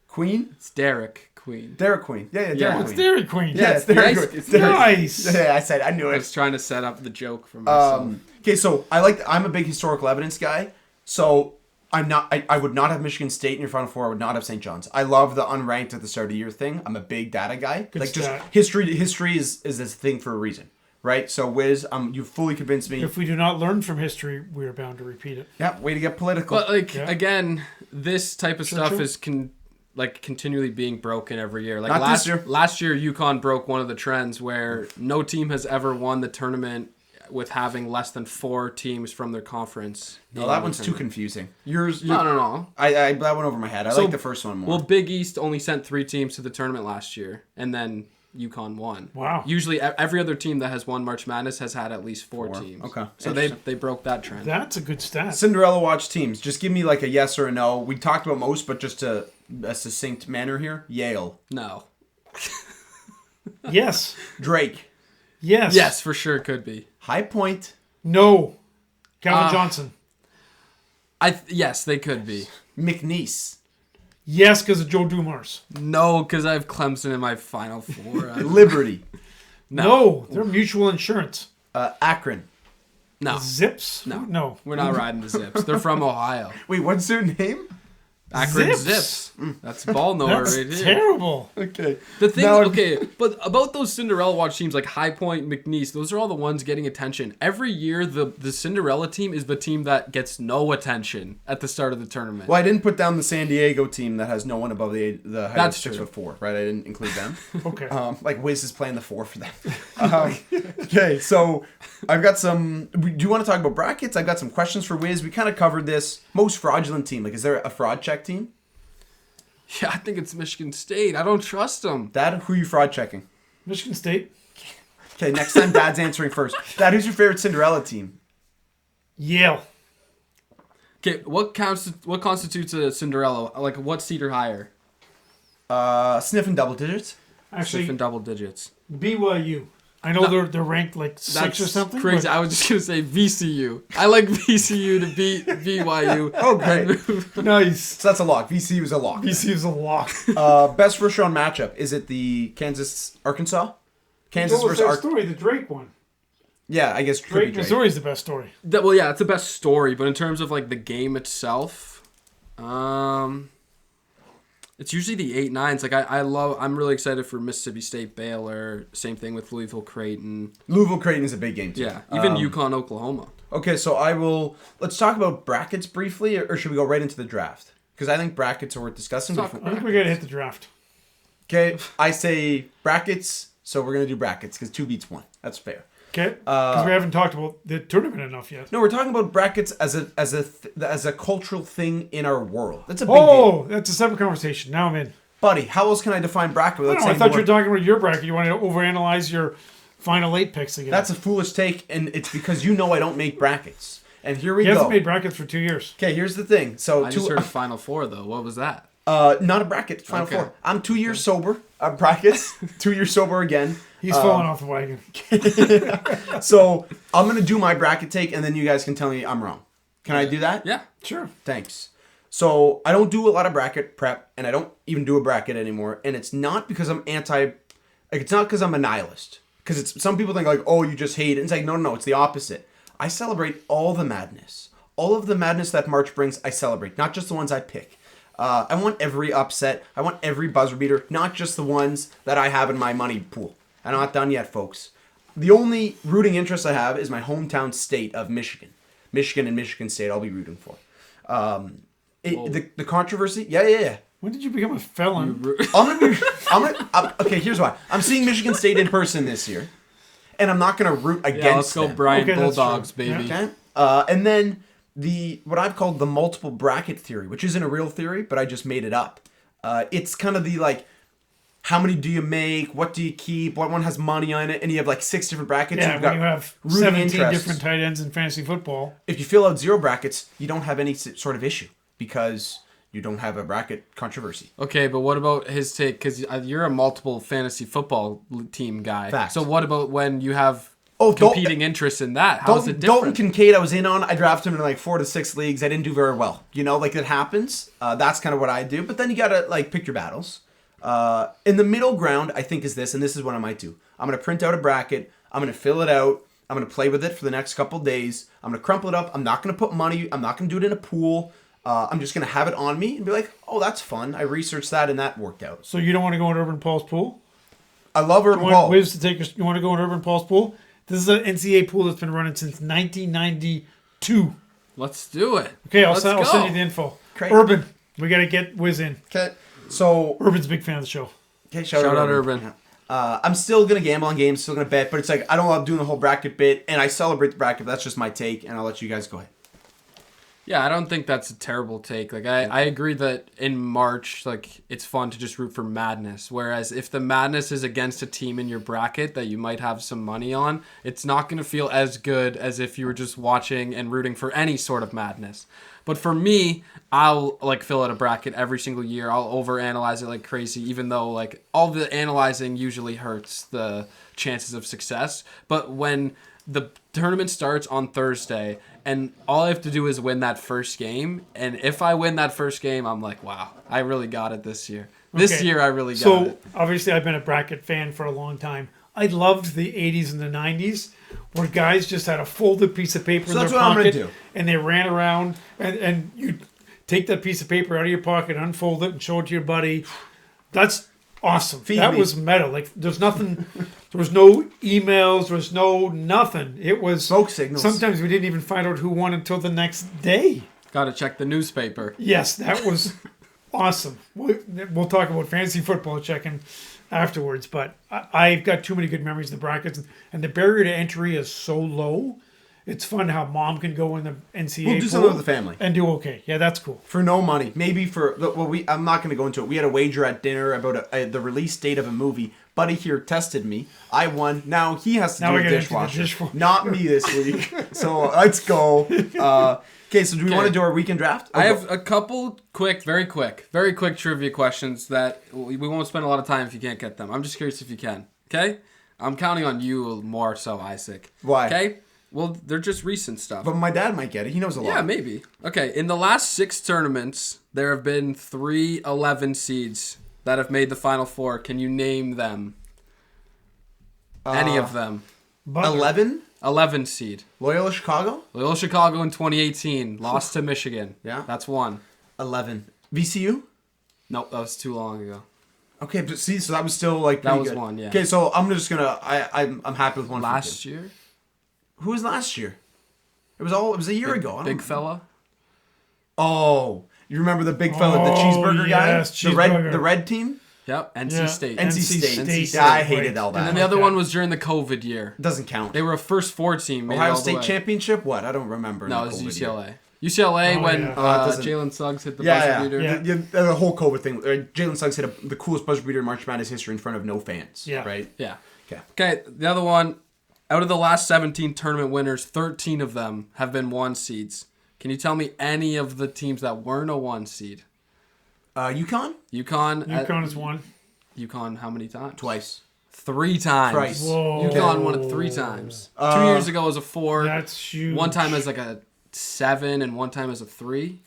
Queen? It's Derek Queen. Dairy Queen. Yeah, Dairy Yeah. Queen. It's Dairy Queen. Yeah, it's Dairy nice. Queen. It's Dairy Queen. Nice. Yeah, I knew I it. was trying to set up the joke for myself. Okay, so I'm a big historical evidence guy. So I would not have Michigan State in your Final Four. I would not have St. John's. I love the unranked at the start of the year thing. I'm a big data guy. Good stat. Just history is this thing for a reason, right? So Wiz, you fully convinced me. If we do not learn from history, we are bound to repeat it. Yeah, way to get political. But again, this type of stuff true. is continually being broken every year. Like Not this year. Last year, UConn broke one of the trends where no team has ever won the tournament with having less than 4 teams from their conference. No, that one's too confusing. Yours, No. I that went over my head. I like the first one more. Well, Big East only sent 3 teams to the tournament last year, and then UConn won. Wow. Usually, every other team that has won March Madness has had at least 4 teams. Okay. So they broke that trend. That's a good stat. Cinderella watch teams. Just give me like a yes or a no. We talked about most, but just a succinct manner here. Yale. No. Yes. Drake. Yes. Yes, for sure, could be. High Point. No. Calvin Johnson. Yes, they could be. McNeese. Yes, because of Joe Dumars. No, because I have Clemson in my Final Four. Liberty. No. They're mutual insurance. Akron. No. Zips? No. No. We're not riding the Zips. They're from Ohio. Wait, what's their name? Akron Zips. Zips. That's ball knower That's right here. terrible. Okay. The thing, Now- but about those Cinderella watch teams like High Point, McNeese, those are all the ones getting attention. Every year, the Cinderella team is the team that gets no attention at the start of the tournament. Well, I didn't put down the San Diego team that has no one above the height That's of true. 6'4", right? I didn't include them. Okay. Like Wiz is playing the 4 for them. Okay, so I've got some. Do you want to talk about brackets? I've got some questions for Wiz. We kind of covered this. Most fraudulent team. Like, is there a fraud check team? Yeah, I think it's Michigan State. I don't trust them. Dad, who are you fraud checking? Michigan State. Okay, next time Dad's answering first. Dad, who's your favorite Cinderella team? Yale. Okay, what constitutes a Cinderella? Like, what seed or higher? Sniffing double digits. Actually, In double digits. BYU. I know they're ranked like 6 or something. Crazy. but I was just gonna say VCU. I like VCU to beat BYU. Oh, great. Nice. So that's a lock. VC was a lock. BCU's a lock. Best first round matchup. Is it the Kansas-Arkansas? Kansas What was versus that Arkansas. story? The Drake one. Yeah, I guess Drake, Missouri is the best story. Well, yeah, it's the best story, but in terms of like the game itself, it's usually the 8-9s. Like I'm really excited for Mississippi State, Baylor. Same thing with Louisville, Creighton. Louisville Creighton is a big game too. Yeah, even UConn, Oklahoma. Okay, so let's talk about brackets briefly, or should we go right into the draft? Because I think brackets are worth discussing. I think we gotta hit the draft. Okay, I say brackets, so we're gonna do brackets because 2 beats 1. That's fair. Okay. Because we haven't talked about the tournament enough yet. No, we're talking about brackets as a cultural thing in our world. That's a big deal. That's a separate conversation. Now I'm in. Buddy, how else can I define bracket without I saying thought the you were word- talking about your bracket. You wanted to overanalyze your final 8 picks again. That's a foolish take, and it's because you know I don't make brackets. And here we he go. hasn't made brackets for 2 years. Okay, here's the thing. So I just heard Final Four though. What was that? not a bracket. Final Okay. Four. I'm 2 years sober. Brackets. 2 years sober again. He's falling off the wagon. So I'm gonna do my bracket take, and then you guys can tell me I'm wrong. Can I do that? Yeah. Sure. Thanks. So I don't do a lot of bracket prep, and I don't even do a bracket anymore. And it's not because I'm it's not because I'm a nihilist. Because it's some people think like, oh, you just hate it. And it's like, no, it's the opposite. I celebrate all the madness. All of the madness that March brings, I celebrate. Not just the ones I pick. I want every upset. I want every buzzer beater. Not just the ones that I have in my money pool. I'm not done yet, folks. The only rooting interest I have is my hometown state of Michigan. Michigan and Michigan State I'll be rooting for. The controversy, yeah. When did you become a felon? Okay, here's why. I'm seeing Michigan State in person this year, and I'm not going to root against Yeah, let's go them. Bryant Okay, that's Bulldogs, true. baby. Yeah. Okay? And then what I've called the multiple bracket theory, which isn't a real theory, but I just made it up. It's kind of the like, how many do you make? What do you keep? What one has money on it? And you have like 6 different brackets. Yeah, You've when got you have rooting 17 interests. different tight ends in fantasy football. If you fill out 0 brackets, you don't have any sort of issue because you don't have a bracket controversy. Okay, but what about his take? Because you're a multiple fantasy football team guy. Fact. So what about when you have Oh, competing interests in that? How is it Dalton different? Kincaid, I was in on. I drafted him in like 4 to 6 leagues. I didn't do very well. You know, like it happens. That's kind of what I do. But then you gotta like pick your battles. In the middle ground, I think is this, and this is what I might do. I'm gonna print out a bracket. I'm gonna fill it out. I'm going to play with it for the next couple days. I'm going to crumple it up. I'm not going to put money. I'm not going to do it in a pool. I'm just going to have it on me and be like, oh, that's fun. I researched that and that worked out. So you don't want to go in Urban Paul's pool? I love Urban You Paul. want Wiz to take? You want to go in Urban Paul's pool? This is an NCAA pool that's been running since 1992. Let's do it. Okay, I'll Let's send go. you the info. Great. Urban, we got to get Wiz in. Okay. So, Urban's a big fan of the show. okay, Shout out Urban. Yeah. I'm still going to gamble on games, still going to bet, but it's like I don't love doing the whole bracket bit, and I celebrate the bracket, but that's just my take, and I'll let you guys go ahead. Yeah, I don't think that's a terrible take. Like I agree that in March, like it's fun to just root for madness. Whereas if the madness is against a team in your bracket that you might have some money on, it's not going to feel as good as if you were just watching and rooting for any sort of madness. But for me, I'll like fill out a bracket every single year. I'll overanalyze it like crazy, even though like all the analyzing usually hurts the chances of success. But when the tournament starts on Thursday, and all I have to do is win that first game. And if I win that first game, I'm like, wow, I really got it this year. This Okay. year, I really got So it. obviously, I've been a bracket fan for a long time. I loved the 80s and the 90s where guys just had a folded piece of paper in that's their what I'm gonna pocket do. and they ran around and you take that piece of paper out of your pocket, unfold it, and show it to your buddy. That's awesome. Feed that me. was meta. Like there's nothing. There was no emails. There was no nothing. It was Smoke signals. Sometimes we didn't even find out who won until the next day. Got to check the newspaper. Yes, that was awesome. We'll talk about fantasy football checking afterwards, but I've got too many good memories of the brackets, and the barrier to entry is so low. It's fun how mom can go in the NCAA We'll do pool something with the family. and do okay. Yeah, that's cool. For no money. Maybe for, I'm not going to go into it. We had a wager at dinner about the release date of a movie. Buddy here tested me. I won. Now he has to Now do we a gotta do the dishwasher. dishwasher. Not me this week. So let's go. Okay, so do we want to do our weekend draft? I have a couple very quick trivia questions that we won't spend a lot of time if you can't get them. I'm just curious if you can. Okay? I'm counting on you more so, Isaac. Why? Okay? Well, they're just recent stuff. But my dad might get it. He knows a lot. Yeah, maybe. Okay, in the last 6 tournaments, there have been 3 11 seeds that have made the Final Four. Can you name them? Any of them? Butler. 11? 11 seed. Loyola Chicago? Loyola Chicago in 2018 lost to Michigan. Yeah. That's 1. 11. VCU? Nope, that was too long ago. Okay, but see, so that was still like That pretty was good. 1, yeah. Okay, so I'm just gonna. I'm happy with one. for Last kid. year? Who was last year? It was a year ago. I don't Big fella? Oh, you remember the big fella, the Oh, cheeseburger yes, guy, cheeseburger. the red team. Yep, NC Yeah. State. NC State. NC State, Yeah, I hated right. all that. And then the like other that. one was during the COVID year. Doesn't count. They were a first 4 team. made it Ohio all the State way. championship? What? I don't remember. No, in it the was COVID year. UCLA. UCLA Oh, when yeah. Doesn't- Jalen Suggs hit the Yeah, buzzer yeah. beater. Yeah. The whole COVID thing. Jalen Suggs hit the coolest buzzer beater in March Madness history in front of no fans. Yeah. Right? Yeah. Okay. Okay, the other one, out of the last 17 tournament winners, 13 of them have been 1 seeds. Can you tell me any of the teams that weren't a 1 seed? UConn? UConn. UConn is one. UConn how many times? Twice. 3 times. Thrice. Whoa. UConn won it 3 times. 2 years ago was a 4. That's huge. One time as like a 7 and one time as a 3.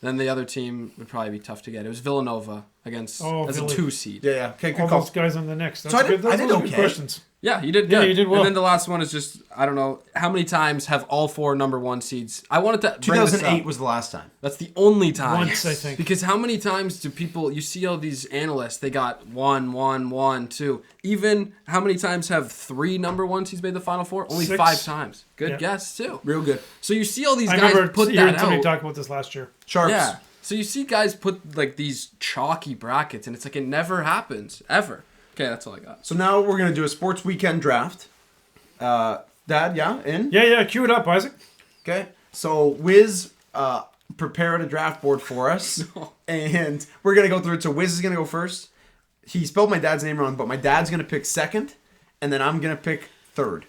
Then the other team would probably be tough to get. It was Villanova against as Philly. a 2 seed. Yeah, yeah. Okay, good All call. those guys on the next. That's So I did- good. I did Those are good okay. questions. Yeah, you did Yeah, good. you did well. And then the last one is just, I don't know, how many times have all 4 number 1 seeds? I wanted to bring this 2008 up. was the last time. That's the only time. Once, I think. Because how many times do people, you see all these analysts, they got 1, 1, 1, 2. Even how many times have 3 number 1 seeds made the Final Four? Only 6. 5 times. Good Yeah. guess, too. Real good. So you see all these I guys remember put hearing that somebody out. talk about this last year. Sharps. Yeah. So you see guys put like these chalky brackets, and it's like it never happens, ever. Okay, that's all I got. So now we're going to do a sports weekend draft. Dad, yeah? In? Yeah. Cue it up, Isaac. Okay. So Wiz prepared a draft board for us. And we're going to go through it. So Wiz is going to go first. He spelled my dad's name wrong, but my dad's going to pick second. And then I'm going to pick third.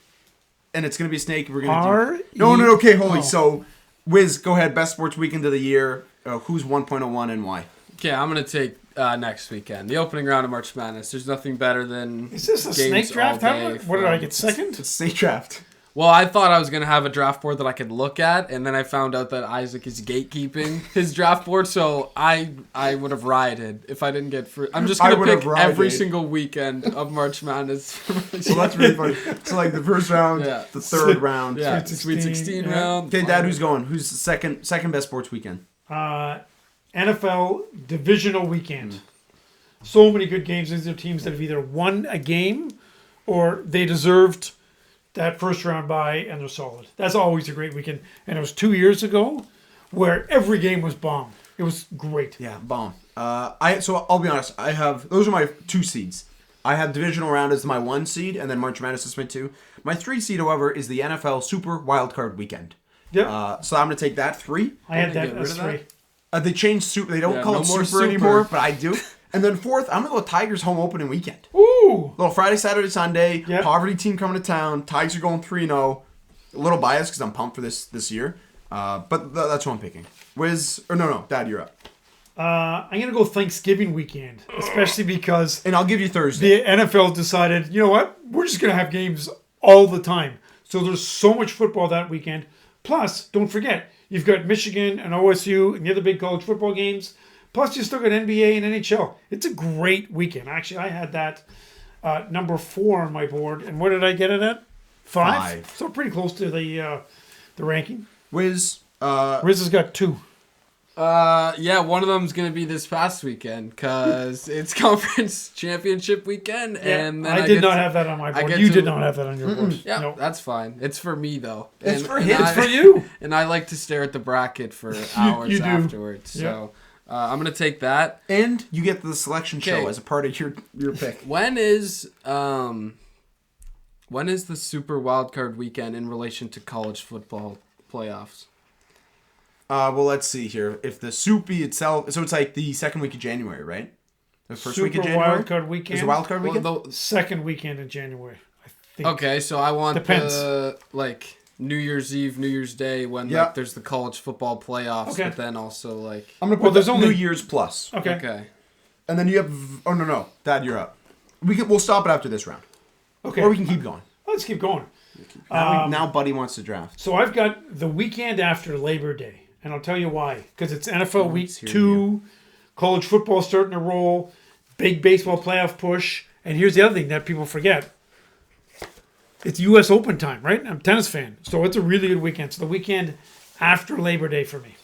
And it's going to be a snake. We're going to R-E- do... No. Okay, holy. Oh. So, Wiz, go ahead. Best sports weekend of the year. Who's 1.01 and why? Okay, I'm gonna take next weekend, the opening round of March Madness. There's nothing better than Is this a games snake draft? all day What did I from- get? Second? It's snake draft. Well, I thought I was going to have a draft board that I could look at, and then I found out that Isaac is gatekeeping his draft board, so I would have rioted if I didn't get free. I'm just going to pick every single weekend of March Madness. So that's really funny. So like the first round, Yeah. the third round. Yeah, Sweet Sweet 16 yeah. round. Okay, Dad, who's going? Who's the second best sports weekend? NFL divisional weekend. So many good games. These are teams that have either won a game or they deserved that first round bye and they're solid. That's always a great weekend. And it was 2 years ago where every game was bomb. It was great. Yeah, bomb. So I'll be honest. Those are my 2 seeds. I have divisional round as my 1 seed, and then March Madness is my 2. My 3 seed, however, is the NFL Super Wildcard Weekend. Yep. So I'm gonna take that 3. I had that get rid as of 3. that? They changed super. They don't Yeah, call no it more super Super. anymore, but I do. And then 4th, I'm gonna go Tigers home opening weekend. Ooh. Little Friday, Saturday, Sunday. Yep. Poverty team coming to town. Tigers are going 3-0. A little biased because I'm pumped for this year. But that's what I'm picking. Dad, you're up. I'm going to go Thanksgiving weekend, especially because And I'll give you Thursday. the NFL decided, you know what? We're just going to have games all the time. So there's so much football that weekend. Plus, don't forget, you've got Michigan and OSU and the other big college football games. Plus, you still got NBA and NHL. It's a great weekend. Actually, I had that number 4 on my board. And what did I get it at? 5? 5. So pretty close to the ranking. Wiz, Riz has got 2. Yeah, one of them's gonna be this past weekend because it's conference championship weekend, and then I did not have that on my board. get You to- did not have that on your board. Yeah, No. that's fine. It's for me though. It's for and him. It's for you. And I like to stare at the bracket for hours you do. afterwards. So I'm gonna take that. and you get the selection show Okay. as a part of your pick. When is the Super Wildcard Weekend in relation to college football playoffs? Well, let's see here. If the Soupy itself, so it's like the second week of January, right? The first week of Super January. Wildcard Weekend. Is it Wildcard Weekend? Well, Second weekend in January, I think. okay, so I want Depends. the like New Year's Eve, New Year's Day when Yeah. like there's the college football playoffs, Okay. but then also like I'm gonna put Well, there's the only- New Year's plus, Okay. okay. and then you have. Oh no, Dad, you're up. We'll stop it after this round, Okay. or we can keep going. Let's keep going. Now Buddy wants to draft. So I've got the weekend after Labor Day, and I'll tell you why. Because it's NFL Week hear 2, college football starting to roll, big baseball playoff push, and here's the other thing that people forget. It's U.S. Open time, right? I'm a tennis fan, so it's a really good weekend. So the weekend after Labor Day for me.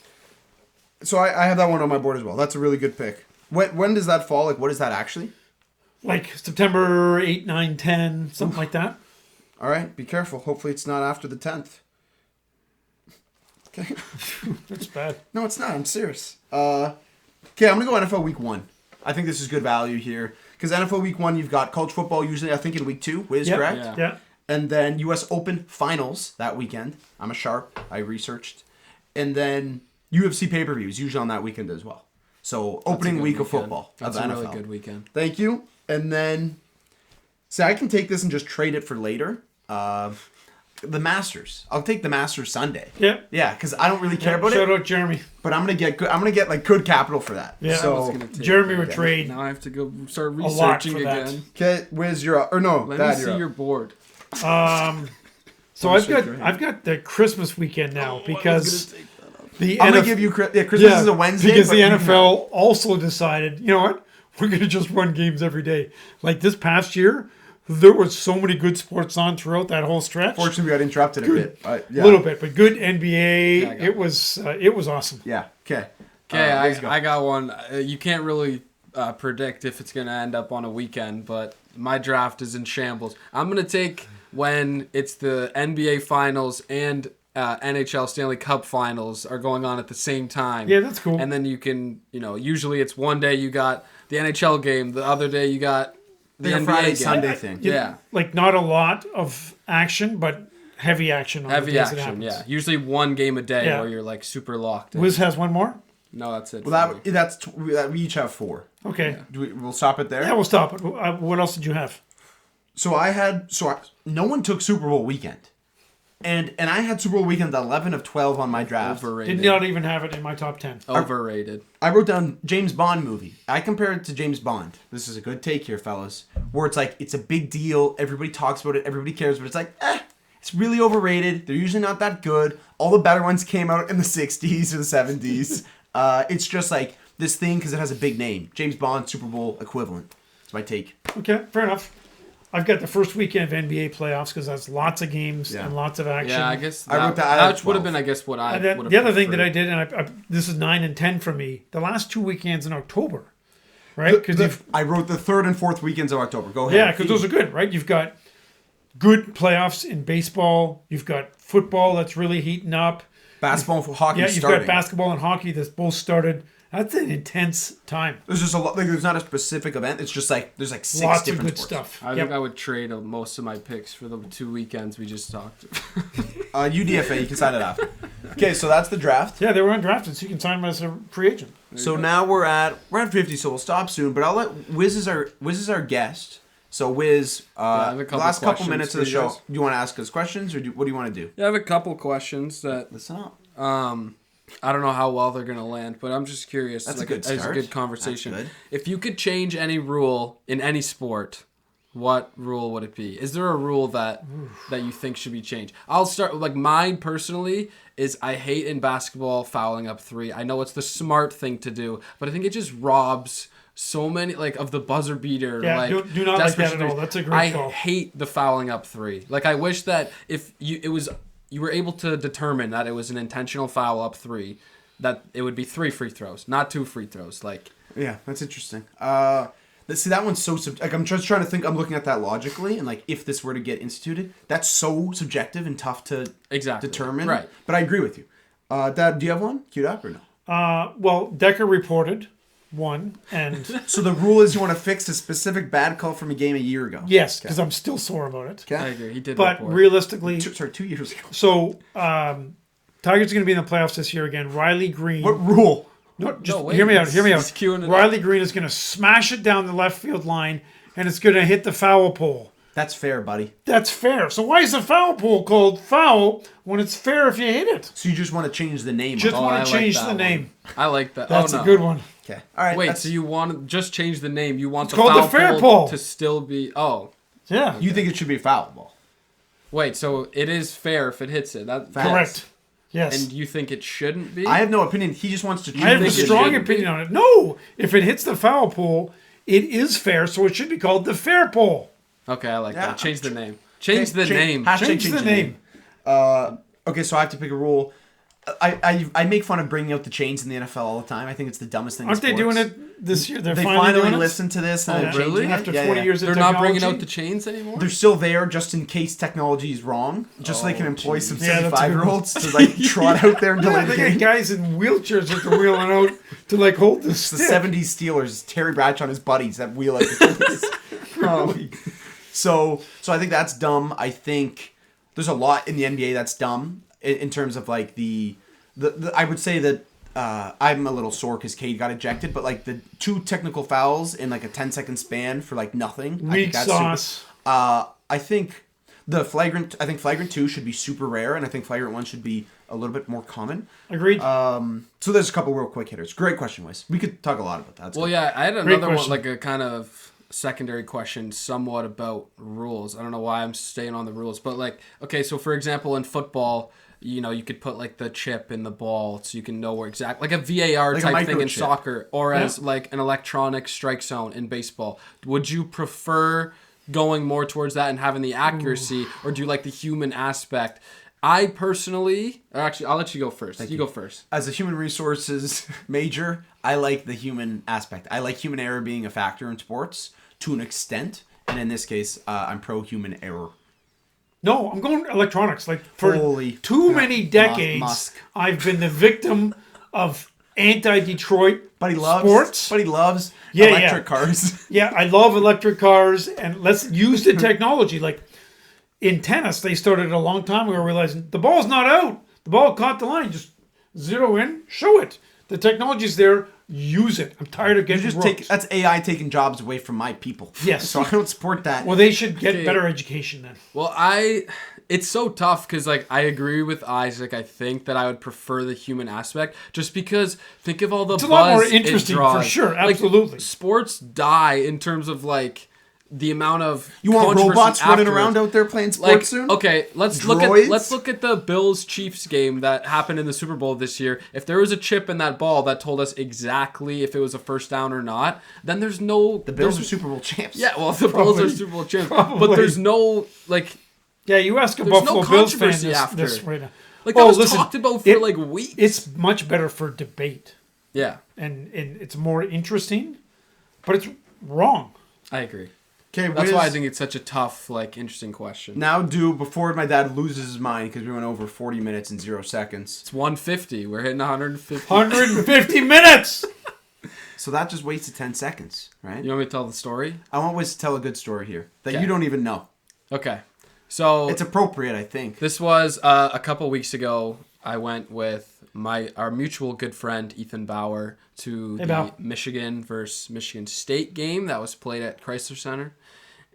So I have that one on my board as well. That's a really good pick. When does that fall? Like, what is that actually? Like September 8, 9, 10, something like that. All right, be careful. Hopefully, it's not after the 10th. Okay. That's bad. No, it's not. I'm serious. Okay, I'm gonna go NFL Week 1. I think this is good value here because NFL Week 1, you've got college football usually. I think in Week 2, Wiz, Yep. correct? Yeah. Yeah. And then U.S. Open finals that weekend. I'm a sharp. I researched. And then UFC pay-per-views usually on that weekend as well. So opening good week of weekend. football That's of a the really NFL. good weekend. Thank you. And then, see, I can take this and just trade it for later. The Masters. I'll take the Masters Sunday. Yeah. Yeah, because I don't really care about Shout it. out Jeremy. But I'm gonna get good. I'm gonna get like good capital for that. Yeah. I was So gonna take Jeremy that. would trade. Now I have to go start lot researching for that. again. okay, Wiz, you're up. Or no, Let Dad, me you're see up. your board. So Don't I've shake got your head. I've got the Christmas weekend now because the I'm gonna NFL give you. Christmas is a Wednesday. because but the you can NFL also decided, you know what, we're gonna just run games every day. Like this past year, there was so many good sports on throughout that whole stretch. Fortunately, we got interrupted a bit. A Yeah. little bit, but good NBA. Yeah, I got It was awesome. Yeah. Okay. Okay, Wiz, go. I got one. You can't really predict if it's going to end up on a weekend, but my draft is in shambles. I'm going to take when it's the NBA Finals and NHL Stanley Cup Finals are going on at the same time. Yeah, that's cool. And then you can, usually it's one day you got the NHL game, the other day you got the Like a NBA Friday game. Sunday thing. Yeah. Like not a lot of action, but heavy action. On the Heavy days it action, happens. yeah. Usually one game a day Yeah. where you're like super locked in. Wiz has one more. No, that's it. Well, for me. that we each have 4. Okay. We'll stop it there. Yeah, we'll stop it. What else did you have? No one took Super Bowl weekend, and I had Super Bowl weekend 11 of 12 on my draft. Overrated. Did not even have it in my top 10. Overrated. I wrote down James Bond movie. I compared it to James Bond. This is a good take here, fellas. Where it's like it's a big deal. Everybody talks about it. Everybody cares, but it's like It's really overrated. They're usually not that good. All the better ones came out in the 60s or the 70s. It's just like this thing because it has a big name. James Bond, Super Bowl equivalent. That's my take. Okay, fair enough. I've got the first weekend of NBA playoffs because that's lots of games and lots of action. Yeah, I guess I wrote that. That would have been, I guess, what I would have The other thing that I did, and I this is 9 and 10 for me, the last 2 weekends in October, right? Because I wrote the third and fourth weekends of October. Go ahead. yeah, because those are good, right? You've got good playoffs in baseball. You've got football that's really heating up. Basketball and hockey Yeah, you've starting. got basketball and hockey that's both started. That's an intense time. There's just a lot. Like, there's not a specific event. It's just like there's like 6 Lots of different good sports. stuff. I think I would trade most of my picks for the 2 weekends we just talked. UDFA, you can sign it after. Okay, so that's the draft. Yeah, they were undrafted, so you can sign them as a free agent. So now we're at 50, so we'll stop soon. But I'll let Wiz is our guest. So Wiz, I have a couple last couple questions minutes of for the you show. guys. Do you want to ask us questions, or what do you want to do? Yeah, I have a couple questions that Listen up. I don't know how well they're gonna land, but I'm just curious. That's like, a good It's a start. good conversation. That's good. If you could change any rule in any sport, what rule would it be? Is there a rule that you think should be changed? I'll start with, like, mine personally is I hate in basketball fouling up 3. I know it's the smart thing to do, but I think it just robs so many, like, of the buzzer beater. Yeah, like, do not like that desperation at all. threes. That's a great I call. hate the fouling up 3. Like, I wish that if you were able to determine that it was an intentional foul up 3, that it would be 3 free throws, not 2 free throws. Like, Yeah, that's interesting. See, that one's so like I'm just trying to think. I'm looking at that logically, and like if this were to get instituted, that's so subjective and tough to exactly determine. Right. But I agree with you. Dad, do you have one queued up or no? Well, Decker reported one, and So the rule is you want to fix a specific bad call from a game a year ago. yes, because I'm still sore about it. Okay. I agree. He did. But report. realistically, 2 years ago. so Tigers are going to be in the playoffs this year again. Riley Green. What rule? No, just wait, hear me out. he's Hear me queuing out. it Riley Green is going to smash it down the left field line, and it's going to hit the foul pole. That's fair, buddy. That's fair. So why is the foul pole called foul when it's fair if you hit it? So you just want to change the name. Just of it. want I to like change that the one. name. I like that. That's oh, no. a good one. Okay. All right. Wait, that's- so you want to just change the name? You want the called foul the fair pole pole. to still be? Oh, Yeah. you think it should be a foul ball? wait. So it is fair if it hits it. That Fact. Correct. Yes. And you think it shouldn't be? I have no opinion. He just wants to choose. I have a think it strong shouldn't opinion on it. No, if it hits the foul pole, it is fair, so it should be called the fair pole. Okay, I like Yeah. that. Change the name. Change the name. Hashtag Change the name. Okay, so I have to pick a rule. I make fun of bringing out the chains in the NFL all the time. I think it's the dumbest thing. Aren't in they sports. doing it this year? They're They finally doing it? listened to this. And Oh, they're changing really? it. After Yeah, 20 yeah. years of They're not technology? bringing out the chains anymore. They're still there just in case technology is wrong. Just so they can employ some Yeah, that's a good 75-year-olds to like trot out there and delay Yeah, the they got game. guys in wheelchairs that they're wheeling out to like hold the The stick. 70s Steelers, Terry Bradshaw and his buddies that wheel out the things. So I think that's dumb. I think there's a lot in the NBA that's dumb in terms of like the I would say that I'm a little sore because Cade got ejected, but like the 2 technical fouls in like a 10-second span for like nothing. I think Weak that's sauce. I think flagrant 2 should be super rare, and I think flagrant 1 should be a little bit more common. Agreed. So there's a couple real quick hitters. Great question, Wes. We could talk a lot about that. That's Well, good. yeah, I had another one, question. like a kind of secondary question, somewhat about rules. I don't know why I'm staying on the rules, but like, okay, so for example, in football, you know, you could put like the chip in the ball so you can know where exactly, like a VAR Like a type thing in microchip. soccer, or Yeah. as like an electronic strike zone in baseball. Would you prefer going more towards that and having the accuracy, or do you like the human aspect? I personally, or actually, I'll let you go first. You go first. As a human resources major, I like the human aspect. I like human error being a factor in sports to an extent, and in this case, I'm pro human error. No, I'm going electronics. Like for Holy too many decades, Musk. I've been the victim of anti-Detroit But he loves sports. But he loves Yeah, electric yeah. cars. Yeah, I love electric cars, and let's use the technology. Like in tennis, they started a long time ago realizing the ball's not out. The ball caught the line. Just zero in, show it. The technology's there. Use it. I'm tired of You getting just roped. that's AI taking jobs away from my people. Yes. So I don't support that. Well, they should get Okay. better education then. Well, it's so tough because like I agree with Isaac. I think that I would prefer the human aspect just because think of all the It's a buzz lot more it interesting, for draws. sure. Like, Absolutely. sports die in terms of like the amount of You want controversy robots running afterwards. around out there playing sports Like, soon? okay, let's Droids? look at the Bills Chiefs game that happened in the Super Bowl this year. If there was a chip in that ball that told us exactly if it was a first down or not, then there's no. The Bills are Super Bowl champs. Yeah, well, the Bills are Super Bowl champs, but there's no like. Yeah, you ask a There's Buffalo no Bills fan controversy this, after. this right now. Like that was talked about for like weeks. It's much better for debate, Yeah, and it's more interesting, but it's wrong. I agree. Okay, That's why I think it's such a tough, like, interesting question. Now before my dad loses his mind because we went over 40 minutes and 0 seconds. It's 150. We're hitting 150. 150 minutes. So that just wasted 10 seconds, right? You want me to tell the story? I want Wiz to tell a good story here that Okay. you don't even know. Okay. So It's appropriate, I think. this was a couple weeks ago. I went with our mutual good friend Ethan Bauer to the Bao. Michigan versus Michigan State game that was played at Chrysler Center.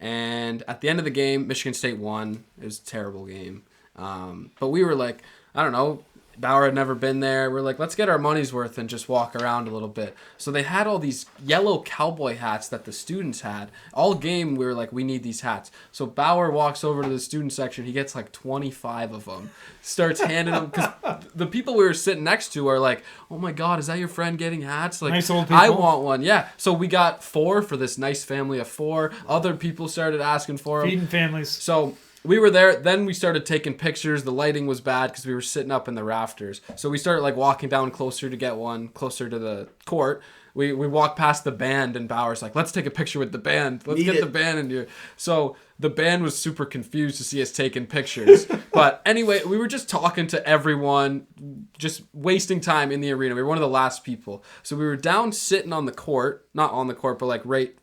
And at the end of the game, Michigan State won. It was a terrible game. But we were like, I don't know, Bauer had never been there. We're like, let's get our money's worth and just walk around a little bit. So they had all these yellow cowboy hats that the students had. All game, we were like, we need these hats. So Bauer walks over to the student section. He gets like 25 of them. Starts handing them. Because the people we were sitting next to are like, oh my God, is that your friend getting hats? Like, Nice old people. I want one. Yeah. So we got 4 for this nice family of 4. Other people started asking for them. Feeding families. So we were there. Then we started taking pictures. The lighting was bad because we were sitting up in the rafters. So we started like walking down closer to get one, closer to the court. We walked past the band and Bauer's like, let's take a picture with the band. Let's get the band in here. So the band was super confused to see us taking pictures. But anyway, we were just talking to everyone, just wasting time in the arena. We were one of the last people. So we were down sitting on the court, not on the court, but like right,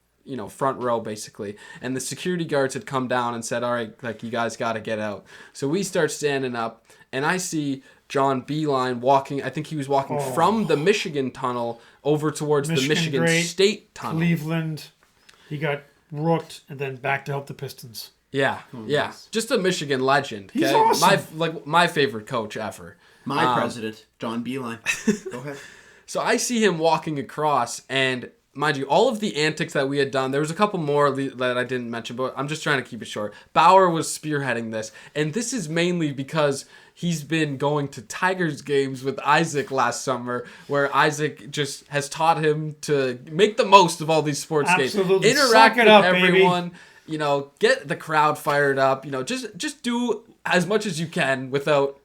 front row basically. And the security guards had come down and said, all right, like you guys got to get out. So we start standing up and I see John Beeline walking. I think he was walking from the Michigan tunnel over towards the Michigan great, State tunnel. Cleveland. He got rooked and then back to help the Pistons. Yeah, yeah. Just a Michigan legend. He's Okay? awesome. My favorite coach ever. My president, John Beeline. Go ahead. So I see him walking across, and mind you, all of the antics that we had done, there was a couple more that I didn't mention, but I'm just trying to keep it short. Bauer was spearheading this, and this is mainly because he's been going to Tigers games with Isaac last summer, where Isaac just has taught him to make the most of all these sports Absolutely. games. Interact Suck it with up, everyone, get the crowd fired up, just do as much as you can without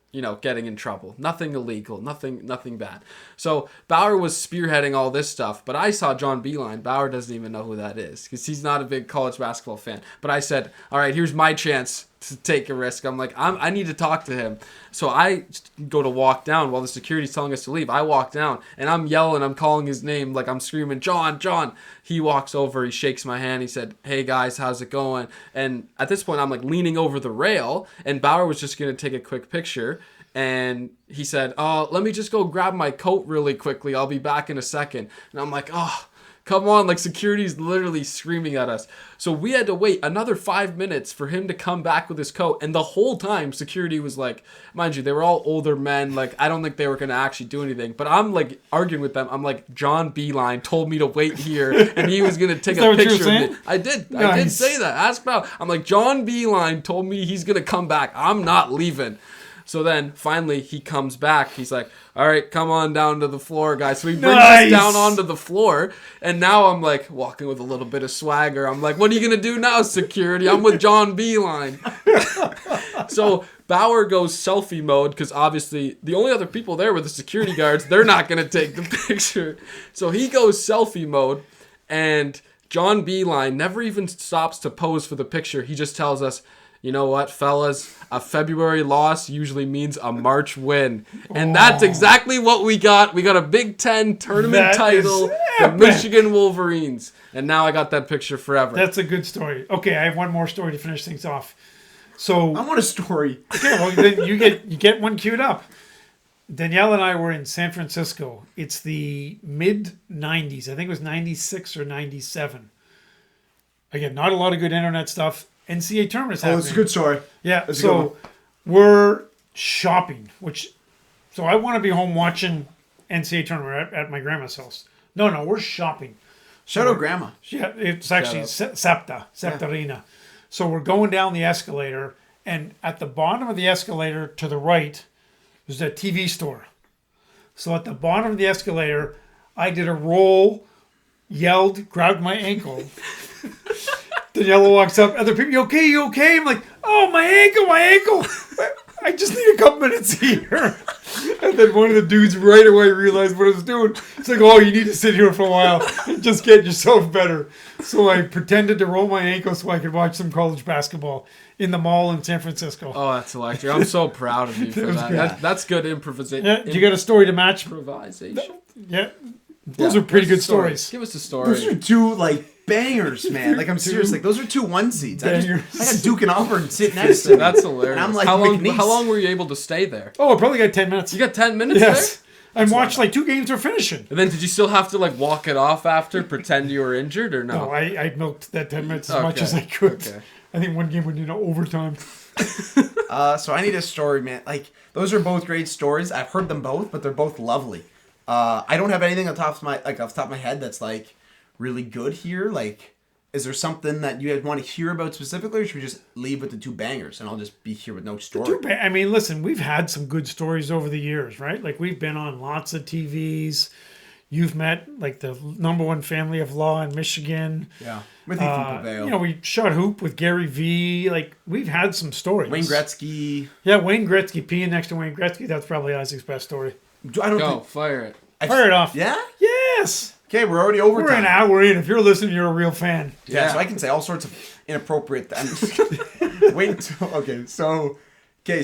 getting in trouble. Nothing illegal, nothing bad. So Bauer was spearheading all this stuff, but I saw John Beeline. Bauer doesn't even know who that is because he's not a big college basketball fan. But I said, all right, here's my chance to take a risk. I'm like, I need to talk to him. So I go to walk down while the security's telling us to leave. I walk down and I'm yelling, I'm calling his name, like I'm screaming, John, John. He walks over, he shakes my hand. He said, hey guys, how's it going? And at this point, I'm like leaning over the rail and Bauer was just going to take a quick picture. And he said, let me just go grab my coat really quickly. I'll be back in a second. And I'm like, come on. Like security's literally screaming at us. So we had to wait another 5 minutes for him to come back with his coat. And the whole time security was like, mind you, they were all older men. Like, I don't think they were going to actually do anything. But I'm like arguing with them. I'm like, John Beeline told me to wait here. And he was going to take a picture of me. I did. Nice. I did say that. Ask about. I'm like, John Beeline told me he's going to come back. I'm not leaving. So then, finally, he comes back. He's like, all right, come on down to the floor, guys. So he brings us down onto the floor. And now I'm like, walking with a little bit of swagger. I'm like, what are you going to do now, security? I'm with John Beeline. So Bauer goes selfie mode because obviously the only other people there were the security guards. They're not going to take the picture. So he goes selfie mode. And John Beeline never even stops to pose for the picture. He just tells us, you know what, fellas? A February loss usually means a March win. And that's exactly what we got. We got a Big Ten tournament title, the Michigan Wolverines. And now I got that picture forever. That's a good story. Okay, I have one more story to finish things off. So I want a story. Okay, well then you get one queued up. Danielle and I were in San Francisco. It's the mid-90s. I think it was 96 or 97. Again, not a lot of good internet stuff. NCAA tournament is happening. It's a good story. Yeah, That's so we're shopping, so I want to be home watching NCAA tournament at my grandma's house. No, we're shopping. Shout out grandma. Yeah, it's actually Septarina. So we're going down the escalator, and at the bottom of the escalator to the right, there's a TV store. So at the bottom of the escalator, I did a roll, yelled, grabbed my ankle. Daniela walks up. Other people, you okay? You okay? I'm like, oh, my ankle. I just need a couple minutes here. And then one of the dudes right away realized what I was doing. It's like, oh, you need to sit here for a while and just get yourself better. So I pretended to roll my ankle so I could watch some college basketball in the mall in San Francisco. Oh, that's electric. I'm so proud of you for that. That's good improvisation. Yeah, you got a story to match? Improvisation. Yeah. Those are pretty good stories. Give us a story. Those are two, bangers, man. I'm serious. Those are 2 1 seats. I got Duke and Auburn sitting next to me. That's hilarious. And I'm like, how long were you able to stay there? Oh, I probably got 10 minutes. You got 10 minutes Yes. there? I watched 2 games were finishing. And then did you still have to walk it off after, pretend you were injured, or no? No, I milked that 10 minutes as much as I could. Okay. I think one game went into overtime. So I need a story, man. Those are both great stories. I've heard them both, but they're both lovely. I don't have anything off the top of my head that's really good here. Is there something that you guys want to hear about specifically, or should we just leave with the 2 bangers and I'll just be here with no story? I mean, listen, we've had some good stories over the years, right? We've been on lots of TVs. You've met the #1 family of law in Michigan. Yeah, with Ethan Paveo. We shot hoop with Gary V. We've had some stories. Wayne Gretzky. Yeah, Wayne Gretzky. Peeing next to Wayne Gretzky. That's probably Isaac's best story. I don't Go, think... fire it. Fire it off. Yeah? Yes. Okay, we're already over We're time. an hour in. If you're listening, you're a real fan. Yeah, so I can say all sorts of inappropriate things.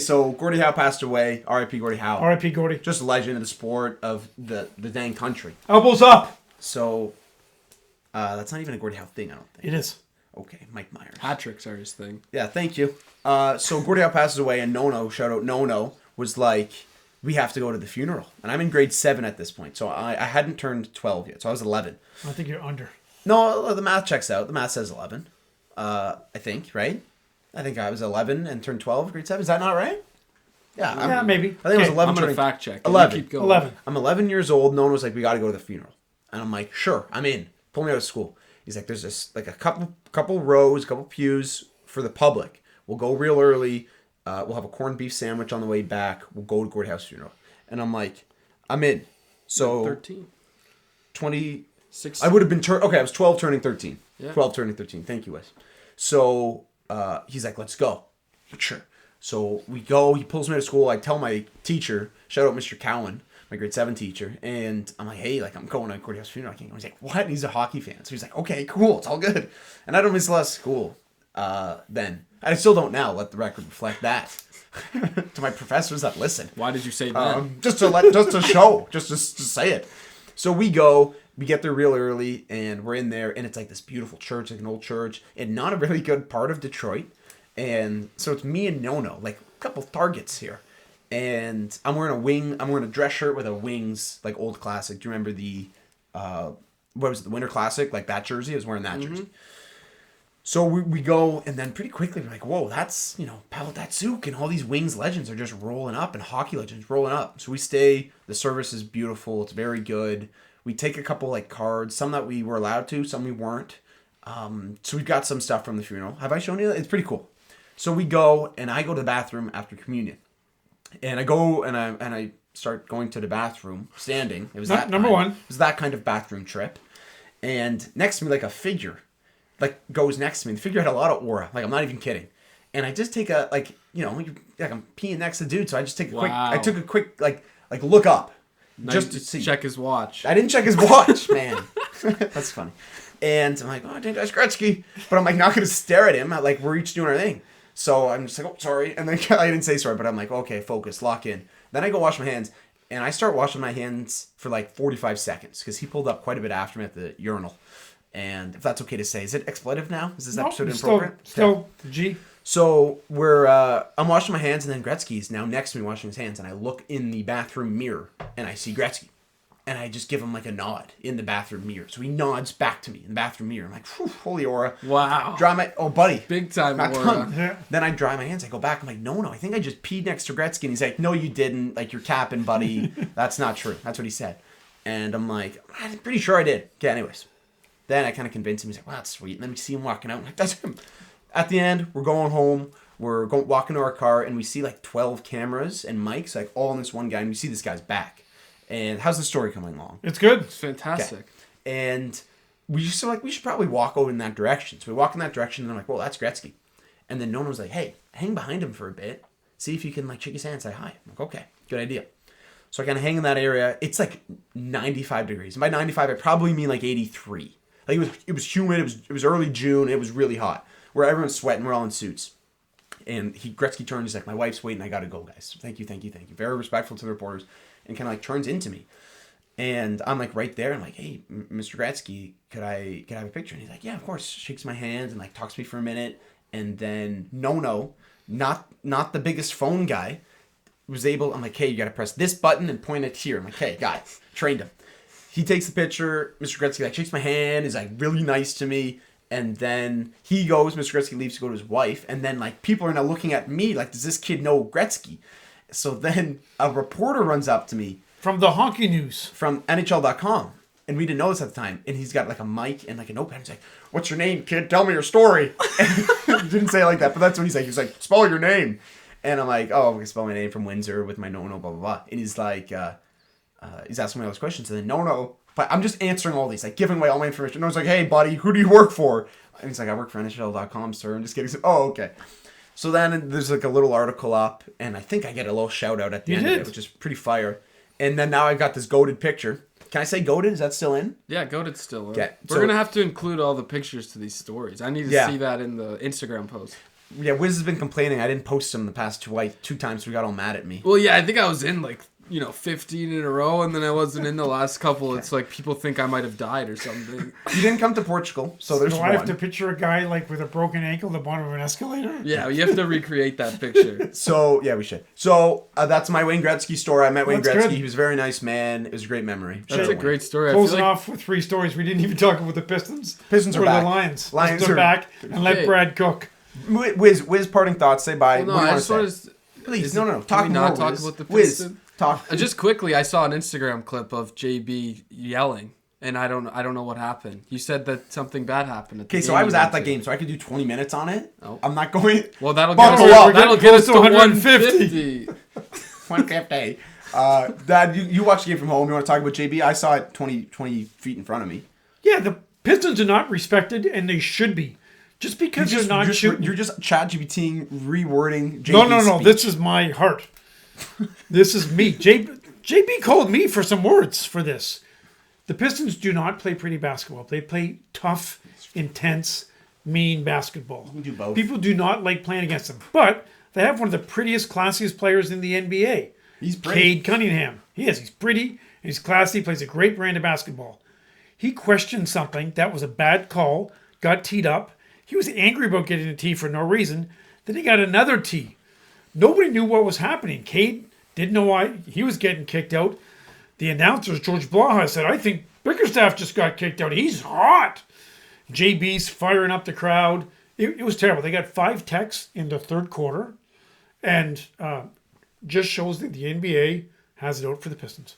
So Gordie Howe passed away. R.I.P. Gordie Howe. R.I.P. Gordy. Just a legend of the sport of the dang country. Elbows up. So that's not even a Gordie Howe thing, I don't think. It is. Okay, Mike Myers. Hat tricks are his thing. Yeah, thank you. So Gordie Howe passes away, and Nono, shout out Nono, was like, we have to go to the funeral. And I'm in grade 7 at this point, so I hadn't turned 12 yet, so I was 11. I think you're under. No, the math checks out. The math says 11. I think, right? I think I was 11 and turned 12, grade 7. Is that not right? Yeah, maybe. I think it was 11. I'm going to fact check. 11. You keep going. 11. I'm 11 years old. No one was like, we got to go to the funeral. And I'm like, sure, I'm in. Pull me out of school. He's like, there's this, a couple rows, couple pews for the public. We'll go real early. We'll have a corned beef sandwich on the way back. We'll go to Gordie Howe's funeral. And I'm like, I'm in. So 13. 26. I would have been I was 12 turning 13. Yeah. 12 turning 13. Thank you, Wes. So he's like, let's go. Sure. So we go. He pulls me out of school. I tell my teacher, shout out Mr. Cowan, my grade 7 teacher, and I'm like, hey, I'm going to Gordie Howe's funeral. He's like, what? And he's a hockey fan. So he's like, okay, cool. It's all good. And I don't miss less school then. I still don't now. Let the record reflect that. To my professors that listen. Why did you say that? Just to say it. So we get there real early, and we're in there, and it's this beautiful church, an old church, and not a really good part of Detroit. And so it's me and Nono, a couple targets here. And I'm wearing a dress shirt with a Wings, old classic. Do you remember the, what was it, the Winter Classic? That jersey? I was wearing that jersey. So we go, and then pretty quickly we're like, whoa, that's, Pavel Datsyuk, and all these Wings legends are just rolling up, and hockey legends rolling up. So we stay, the service is beautiful, it's very good. We take a couple, cards, some that we were allowed to, some we weren't. So we've got some stuff from the funeral. Have I shown you that? It's pretty cool. So we go, and I go to the bathroom after communion. And I go, and I start going to the bathroom, standing. It was number one. It was that kind of bathroom trip. And next to me, a figure, goes next to me. The figure had a lot of aura. I'm not even kidding. And I just take a, I'm peeing next to the dude, so I just take a quick, look up. Just to see. Check his watch. I didn't check his watch, man. That's funny. And I'm like, oh, dang, that's Gretzky. But I'm not going to stare at him. We're each doing our thing. So I'm just oh, sorry. And then I didn't say sorry, but I'm like, okay, focus, lock in. Then I go wash my hands. And I start washing my hands for 45 seconds because he pulled up quite a bit after me at the urinal. And if that's okay to say, is it expletive now? Is this episode inappropriate? Still G. So I'm washing my hands, and then Gretzky's now next to me washing his hands, and I look in the bathroom mirror, and I see Gretzky. And I just give him a nod in the bathroom mirror. So he nods back to me in the bathroom mirror. I'm like, holy aura. Wow. Dry my, buddy. Big time not aura. done. Yeah. Then I dry my hands. I go back. I'm like, no, I think I just peed next to Gretzky. And he's like, no, you didn't. You're capping, buddy. That's not true. That's what he said. And I'm like, I'm pretty sure I did. Okay, anyways. Then I kind of convinced him. He's like, wow, that's sweet. And then we see him walking out. I'm like, that's him. At the end, we're going home. We're walking to our car, and we see like 12 cameras and mics, like all on this one guy. And we see this guy's back. And how's the story coming along? It's good. It's fantastic. Okay. And we just like, we should probably walk over in that direction. So we walk in that direction, and I'm like, well, that's Gretzky. And then Nona was like, hey, hang behind him for a bit. See if you can like shake his hand and say hi. I'm like, okay, good idea. So I kind of hang in that area. It's like 95 degrees. And by 95, I probably mean like 83. Like it was humid. It was early June. It was really hot. Where everyone's sweating. We're all in suits. And Gretzky turns. He's like, my wife's waiting. I got to go, guys. Thank you. Very respectful to the reporters. And kind of like turns into me. And I'm like right there. I'm like, hey, Mr. Gretzky, could I have a picture? And he's like, yeah, of course. Shakes my hand and like talks to me for a minute. And then no, not the biggest phone guy, was able. I'm like, hey, you got to press this button and point it here. I'm like, hey, guy, trained him. He takes the picture. Mr. Gretzky like shakes my hand. Is like really nice to me. And then he goes. Mr. Gretzky leaves to go to his wife. And then like people are now looking at me like, does this kid know Gretzky? So then a reporter runs up to me From the Honky News. from NHL.com. And we didn't know this at the time. And he's got like a mic and like a notepad. He's like, what's your name, kid? Tell me your story. Didn't say it like that, but that's what he's like. He's like, spell your name. And I'm like, oh, I'm going to spell my name from Windsor with my no, blah, blah, blah. And he's like, he's asking me all those questions. And then no. But I'm just answering all these, like giving away all my information. And I was like, hey, buddy, who do you work for? And he's like, I work for NHL.com, sir. I'm just kidding. Oh, okay. So then there's like a little article up. And I think I get a little shout out at the end of it, which is pretty fire. And then now I've got this goated picture. Can I say goated? Is that still in? Yeah, Goated's still in. Okay, We're going to have to include all the pictures to these stories. I need to see that in the Instagram post. Yeah, Wiz has been complaining. I didn't post them the past two times, so he got all mad at me. Well, yeah, I think I was in like 15 in a row, and then I wasn't in the last couple. It's like people think I might have died or something. You didn't come to Portugal, so there's Do one. I have to picture a guy like with a broken ankle at the bottom of an escalator? Yeah, you have to recreate that picture. So, yeah, we should. So, that's my Wayne Gretzky story. I met Wayne That's Gretzky. good. He was a very nice man. It was a great memory. That's a great story. I Closing feel like, off with 3 stories. We didn't even talk about the Pistons. Pistons are or back. the Lions. Lions Let's go are back and let Okay. Brad cook. Wiz, parting thoughts. Say bye. well, no, What do you I want just to want say? to... Please, no. Can Talk we more, not talk Wiz. about the Wiz, Pistons? talk. Just quickly, I saw an Instagram clip of JB yelling, and I don't know what happened. You said that something bad happened at the Okay, game. so I was you at went that to. game, so I could do 20 minutes on it. Oh. I'm not going... Well, that'll Buckle get us, up. that'll We're get us to getting close to 150. 150. Dad, you watched the game from home. You want to talk about JB? I saw it 20 feet in front of me. Yeah, the Pistons are not respected, and they should be. Just because they're not shooting. You're just ChatGPTing, rewording JB's No. speech. This is my heart. This is me. JB called me for some words for this. The Pistons do not play pretty basketball. They play tough, intense, mean basketball. We do both. People do not like playing against them. But they have one of the prettiest, classiest players in the NBA. He's pretty. Cade Cunningham. He is. He's pretty. He's classy. Plays a great brand of basketball. He questioned something. That was a bad call. Got teed up. He was angry about getting a tee for no reason. Then he got another tee. Nobody knew what was happening. Cade didn't know why he was getting kicked out. The announcers, George Blaha, said, I think Bickerstaff just got kicked out. He's hot. JB's firing up the crowd. It was terrible. They got 5 techs in the third quarter. And just shows that the NBA has it out for the Pistons.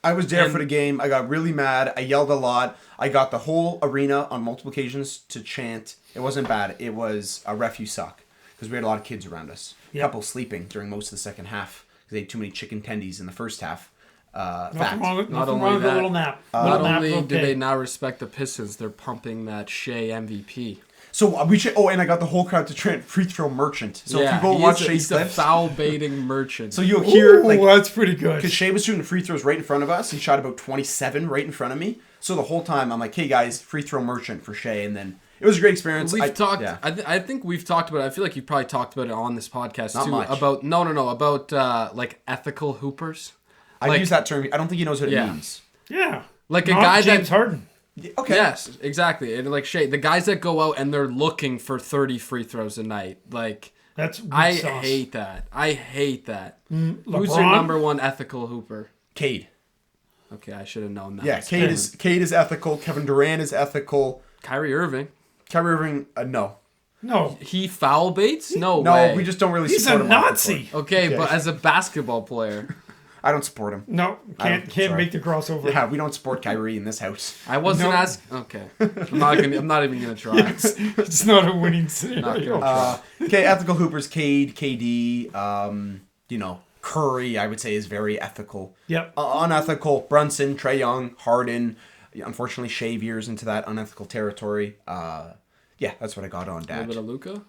I was there for the game. I got really mad. I yelled a lot. I got the whole arena on multiple occasions to chant. It wasn't bad. It was a ref, you suck. Because we had a lot of kids around us. A couple sleeping during most of the second half. Because they ate too many chicken tendies in the first half. Nothing wrong with Not a only that, little nap. Not Little nap, only do okay. they not respect the Pistons, they're pumping that Shea MVP. So we should. Oh, and I got the whole crowd to chant free throw merchant. So if you go watch Shea's he's a clips, foul baiting merchant. so you'll hear Ooh, that's pretty good. because Shea was shooting free throws right in front of us. He shot about 27 right in front of me. So the whole time I'm like, hey guys, free throw merchant for Shea, and then it was a great experience. We've talked. Yeah. I think we've talked about it. I feel like you probably talked about it on this podcast Not too. much. About about like ethical hoopers. I like- use that term. I don't think he knows what it Yeah. means. Yeah. Like a Not guy James that. Harden. Okay. Yes, exactly. And like Shea, the guys that go out and they're looking for 30 free throws a night. Like That's weak I sauce. hate that. I hate that. Who's LeBron? your number one ethical hooper? Cade. Okay, I should have known that. Yeah, was Cade is ethical. Kevin Durant is ethical. Kyrie Irving. Kyrie Irving, no. No. He foul baits? No No, way. we just don't really He's a support him off the Nazi. court. Okay, Okay. but as a basketball player, I don't support him. No, can't sorry. make the crossover. Yeah, we don't support Kyrie in this house. I wasn't No. asking. Okay, I'm not even gonna try. It's not a winning Not scenario. gonna Okay, ethical hoopers, Cade, KD, Curry, I would say, is very ethical. Yep. Unethical, Brunson, Trae Young, Harden. Unfortunately, Shea veers into that unethical territory. Yeah, that's what I got on A little bit Dad. of Luca.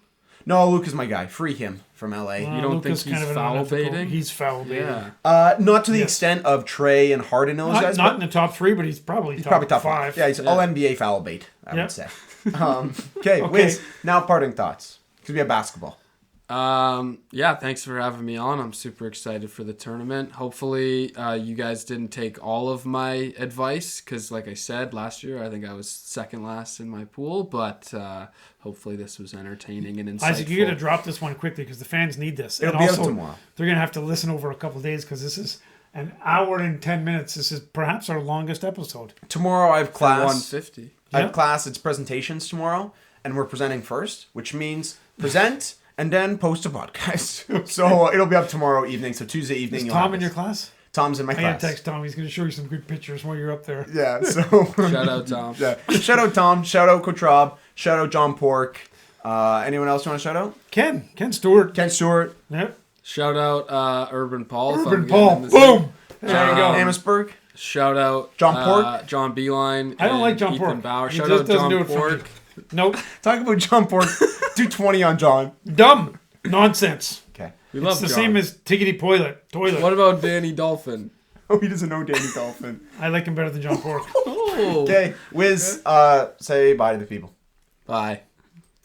No, Luke is my guy. Free him from LA. You don't think Luka's he's an foul unethical- baiting? He's foul baiting. Yeah. Not to the Yes. extent of Trae and Harden, those guys. Not but in the top 3, but he's probably top five. Yeah, he's all NBA foul bait, I Yep. would say. Okay, Wiz, now parting thoughts. Because we have basketball. Yeah, thanks for having me on. I'm super excited for the tournament. Hopefully, you guys didn't take all of my advice because, like I said, last year I think I was second last in my pool. But hopefully, this was entertaining and insightful. Isaac, you got to drop this one quickly because the fans need this. It'll and be out also, tomorrow. they're going to have to listen over a couple of days because this is an hour and 10 minutes. This is perhaps our longest episode. Tomorrow I have class. 150. I have Yep. class. It's presentations tomorrow, and we're presenting first, which means present and then post a podcast. So it'll be up tomorrow evening. So Tuesday evening. Is you'll Tom have in this. your class? Tom's in my I got to class. text Tom. He's going to show you some good pictures while you're up there. Yeah. So Shout out Tom. yeah. Shout out Tom. Shout out Coach Rob. Shout out John Pork. Anyone else you want to shout out? Ken Stewart. Ken Stewart. Yep. Shout out Urban Paul. if Urban I'm getting Paul. in this Boom. thing. There you go. Amosburg. Shout out John Pork? John Beeline. I don't like and John Ethan Pork. Bauer. He Shout just out doesn't John do it for me. Pork. Nope. Talk about John Pork. Do 20 on John. Dumb. Nonsense. Okay. We It's love the John. same as Tiggity Toilet. What about Danny Dolphin? Oh, he doesn't know Danny Dolphin. I like him better than John Pork. Oh. Okay. Wiz, say bye to the people. Bye.